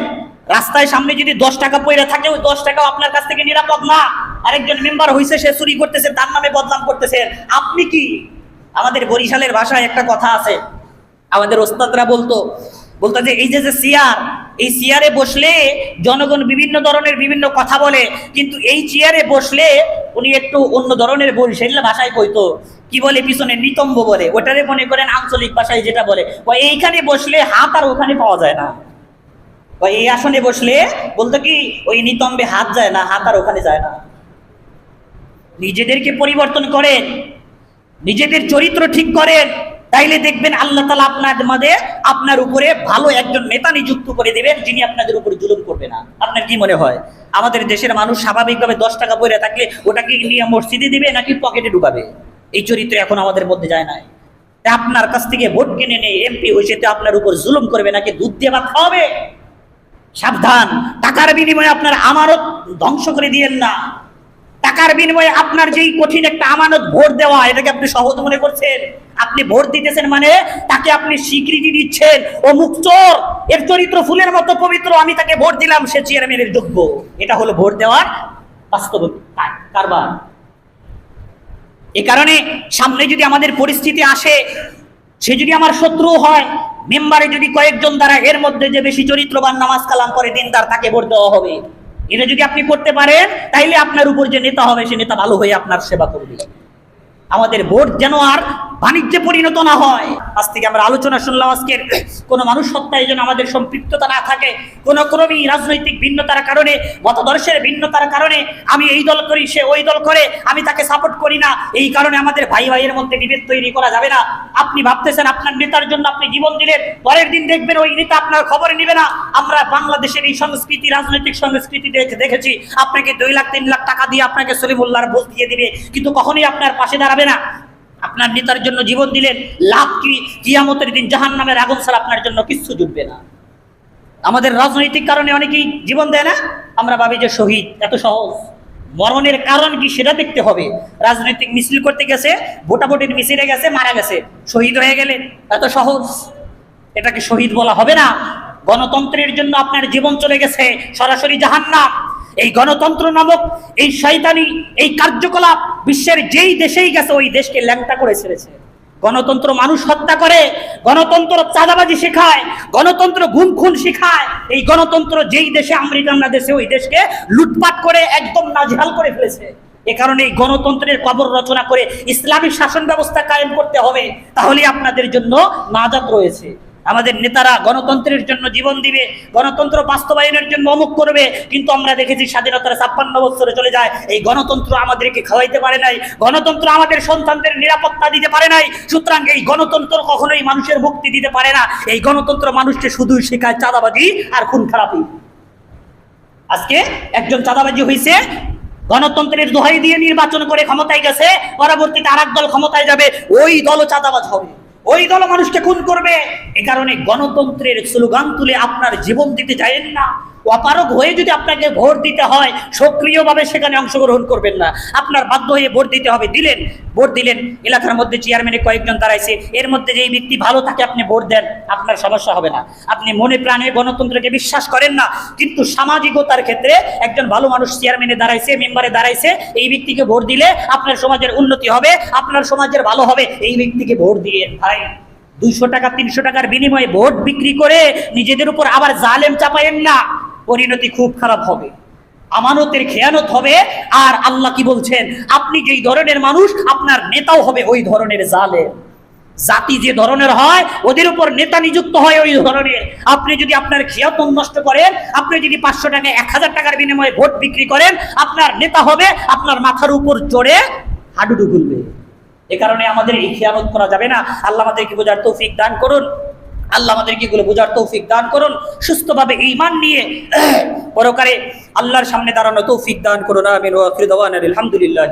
রাস্তায় সামনে যদি 10 টাকা পয়রা থাকে, ওই 10 টাকাও আপনার কাছ থেকে নিরাপদ না। আরেকজন মেম্বার হইছে, সে চুরি করতেছে, তার নামে বদনাম করতেছেন, আপনি কি? আমাদের বরিশালের ভাষায় একটা কথা আছে, আমাদের ওস্তাদরা বলতো বলতো যে এই যে যে চেয়ার, এই চেয়ারে বসলে জনগণ বিভিন্ন ধরনের বিভিন্ন কথা বলে, কিন্তু এই চেয়ারে বসলে উনি একটু অন্য ধরনের বরিশাল ভাষায় কইতো, কি বলে পিছনে নিতম্ব বলে, ওটারে মনে করেন আঞ্চলিক ভাষায় যেটা বলে, এইখানে বসলে হাত আর ওখানে পাওয়া যায় না, এই আসনে বসলে বলতো কি ওই নিতম্বে হাত যায় না, হাত আর ওখানে যায় না। নিজেদেরকে পরিবর্তন করেন, নিজেদের চরিত্র ঠিক করেন, তাইলে দেখবেন আল্লাহ তাআলা আপনার উপরে ভালো একজন নেতা নিযুক্ত করে দেবেন, যিনি আপনাদের উপরে জুলুম করবে না। আপনার কি মনে হয় আমাদের দেশের মানুষ স্বাভাবিকভাবে 10 টাকা পয়সা থাকলে ওটাকে নিয়ে মসজিদে দিবে নাকি পকেটে ঢুকাবে? এই চরিত্র এখন আমাদের মধ্যে যায় নাই। আপনার কাছ থেকে ভোট কিনে নিয়ে এমপি হয়েছে তো আপনার উপর জুলুম করবে নাকি দুধ দিয়ে ভাত খাওয়াবে? সাবধান, টাকার বিনিময়ে আপনার আমানত ধ্বংস করে দিয়েন না। টাকার বিনিময়ে আপনার যেই কঠিন একটা আমানত ভোট দেওয়া, এটাকে আপনি সহজ মনে করছেন? আপনি ভোট দিতেছেন মানে তাকে আপনি স্বীকৃতি দিচ্ছেন, অমুক চোর, এর চরিত্র ফুলের মতো পবিত্র, আমি তাকে ভোট দিলাম, সে চেয়ারম্যানের যোগ্য। এটা হলো ভোট দেওয়ার বাস্তব কারবার। এ কারণে সামনে যদি আমাদের পরিস্থিতি আসে, সে যদি আমার শত্রু হয়, মেম্বারে যদি কয়েকজন দ্বারা এর মধ্যে যে বেশি চরিত্রবান, নামাজ কালাম করে দিনদার, তাকে ভোট দেওয়া হবে। এটা যদি আপনি করতে পারেন, তাইলে আপনার উপর যে নেতা হবে সে নেতা ভালো হয়ে আপনার সেবা করবে। আমাদের ভোট যেন আর বাণিজ্যে পরিণত না হয়। আজ থেকে আমরা আলোচনা শুনলাম, আজকের কোনো মানুষ হত্যায় যেন আমাদের সম্পৃক্ততা না থাকে। কোনো ক্রমেই রাজনৈতিক ভিন্নতার কারণে, মতাদর্শের ভিন্নতার কারণে আমি এই দল করি, সে ওই দল করে, আমি তাকে সাপোর্ট করি না, এই কারণে আমাদের ভাই ভাইয়ের মধ্যে বিভেদ তৈরি করা যাবে না। আপনি ভাবতেছেন আপনার নেতার জন্য আপনি জীবন দিলেন, পরের দিন দেখবেন ওই নেতা আপনার খবর নিবে না। আমরা বাংলাদেশের এই সংস্কৃতি, রাজনৈতিক সংস্কৃতি দেখেছি, আপনাকে 2 লাখ 3 লাখ টাকা দিয়ে আপনাকে সলিমুল্লাহর ভোট দিয়ে দিবে, কিন্তু কখনোই আপনার পাশে দাঁড়াবে না। আপনার নেতার জন্য জীবন দিলেন, লাভ কি? কিয়ামতের দিন জাহান্নামের আগুন ছাড়া আপনার জন্য কিচ্ছু জুটবে না। আমাদের রাজনৈতিক কারণে অনেকেই জীবন দেয় না, আমরা ভাবি যে শহীদ, এত সহজ। মরণের কারণ কি সেটা দেখতে হবে। রাজনৈতিক মিছিল করতে গেছে, ভোটাভুটির মিছিলে গেছে, মারা গেছে, শহীদ হয়ে গেলেন, এত সহজ। এটাকে শহীদ বলা হবে না। গণতন্ত্রের জন্য আপনার জীবন চলে গেছে, সরাসরি জাহান্নাম। এই গণতন্ত্র নামক এই শয়তানি, এই কার্যকলাপ বিশ্বের যেই দেশেই গেছে ওই দেশকে ল্যাংটা করে ছেড়েছে। গণতন্ত্র মানুষ হত্যা করে, গণতন্ত্র চাঁদাবাজি শেখায়, গণতন্ত্র গুম খুন শেখায়। এই গণতন্ত্র যেই দেশে আমেরিকান দেশে ওই দেশকে লুটপাট করে একদম নাজেহাল করে ফেলেছে। এ কারণে এই গণতন্ত্রের কবর রচনা করে ইসলামিক শাসন ব্যবস্থা কায়েম করতে হবে, তাহলে আপনাদের জন্য নাজাত রয়েছে। আমাদের নেতারা গণতন্ত্রের জন্য জীবন দিবে, গণতন্ত্র বাস্তবায়নের জন্য অমুক করবে, কিন্তু আমরা দেখেছি স্বাধীনতার 56 বছরে চলে যায়, এই গণতন্ত্র আমাদেরকে খাওয়াইতে পারে নাই, গণতন্ত্র আমাদের সন্তানদের নিরাপত্তা দিতে পারে নাই। সুতরাং এই গণতন্ত্র কখনোই মানুষের মুক্তি দিতে পারে না। এই গণতন্ত্র মানুষকে শুধুই শেখায় চাঁদাবাজি আর খুন খারাপি। আজকে একজন চাঁদাবাজি হয়েছে, গণতন্ত্রের দোহাই দিয়ে নির্বাচন করে ক্ষমতায় গেছে, পরবর্তীতে আরেক দল ক্ষমতায় যাবে, ওই দলও চাঁদাবাজ হবে, ওই দল মানুষকে খুন করবে। এ কারণে গণতন্ত্রের স্লোগান তুলে আপনার জীবন দিতে চাইেন না। অপারগ হয়ে যদি আপনাকে ভোট দিতে হয়, সক্রিয়ভাবে সেখানে অংশগ্রহণ করবেন না, আপনার বাধ্য হয়ে ভোট দিতে হবে। দিলেন, ভোট দিলেন, এলাকার মধ্যে চেয়ারম্যানে কয়েকজন দাঁড়াইছে, এর মধ্যে যেই ব্যক্তি ভালো থাকে আপনি ভোট দেন, আপনার সমস্যা হবে না। আপনি মনে প্রাণে গণতন্ত্রকে বিশ্বাস করেন না, কিন্তু সামাজিকতার ক্ষেত্রে একজন ভালো মানুষ চেয়ারম্যানে দাঁড়াইছে, মেম্বারে দাঁড়াইছে, এই ব্যক্তিকে ভোট দিলে আপনার সমাজের উন্নতি হবে, আপনার সমাজের ভালো হবে, এই ব্যক্তিকে ভোট দিয়ে ভাই 200 টাকা 300 টাকার বিনিময়ে ভোট বিক্রি করে নিজেদের উপর আবার জালেম চাপায়েন না, পরিণতি খুব খারাপ হবে, আমানতের খেয়ানত হবে। আর আল্লাহ কি বলছেন, আপনি যেই ধরনের মানুষ আপনার নেতাও হবে ওই ধরনের জালেম। জাতি যে ধরনের হয় ওদের উপর নেতা নিযুক্ত হয় ওই ধরনের। আপনি যদি আপনার খেয়ানত নষ্ট করেন, আপনি যদি 500 টাকা 1000 টাকার বিনিময়ে ভোট বিক্রি করেন, আপনার নেতা হবে আপনার মাথার উপর চড়ে হাডুডু খুলবে। এ কারণে আমাদের এই খেয়ানত করা যাবে না। আল্লাহ আমাদেরকে বোঝার তৌফিক দান করুন, আল্লাহ আমাদেরকে এগুলো বোঝার তৌফিক দান করুন, সুস্থভাবে ঈমান নিয়ে পরকালে আল্লাহর সামনে দাঁড়ানো তৌফিক দান করুন। আমিন ওয়া আখিরু দাওয়ানা আলহামদুলিল্লাহ।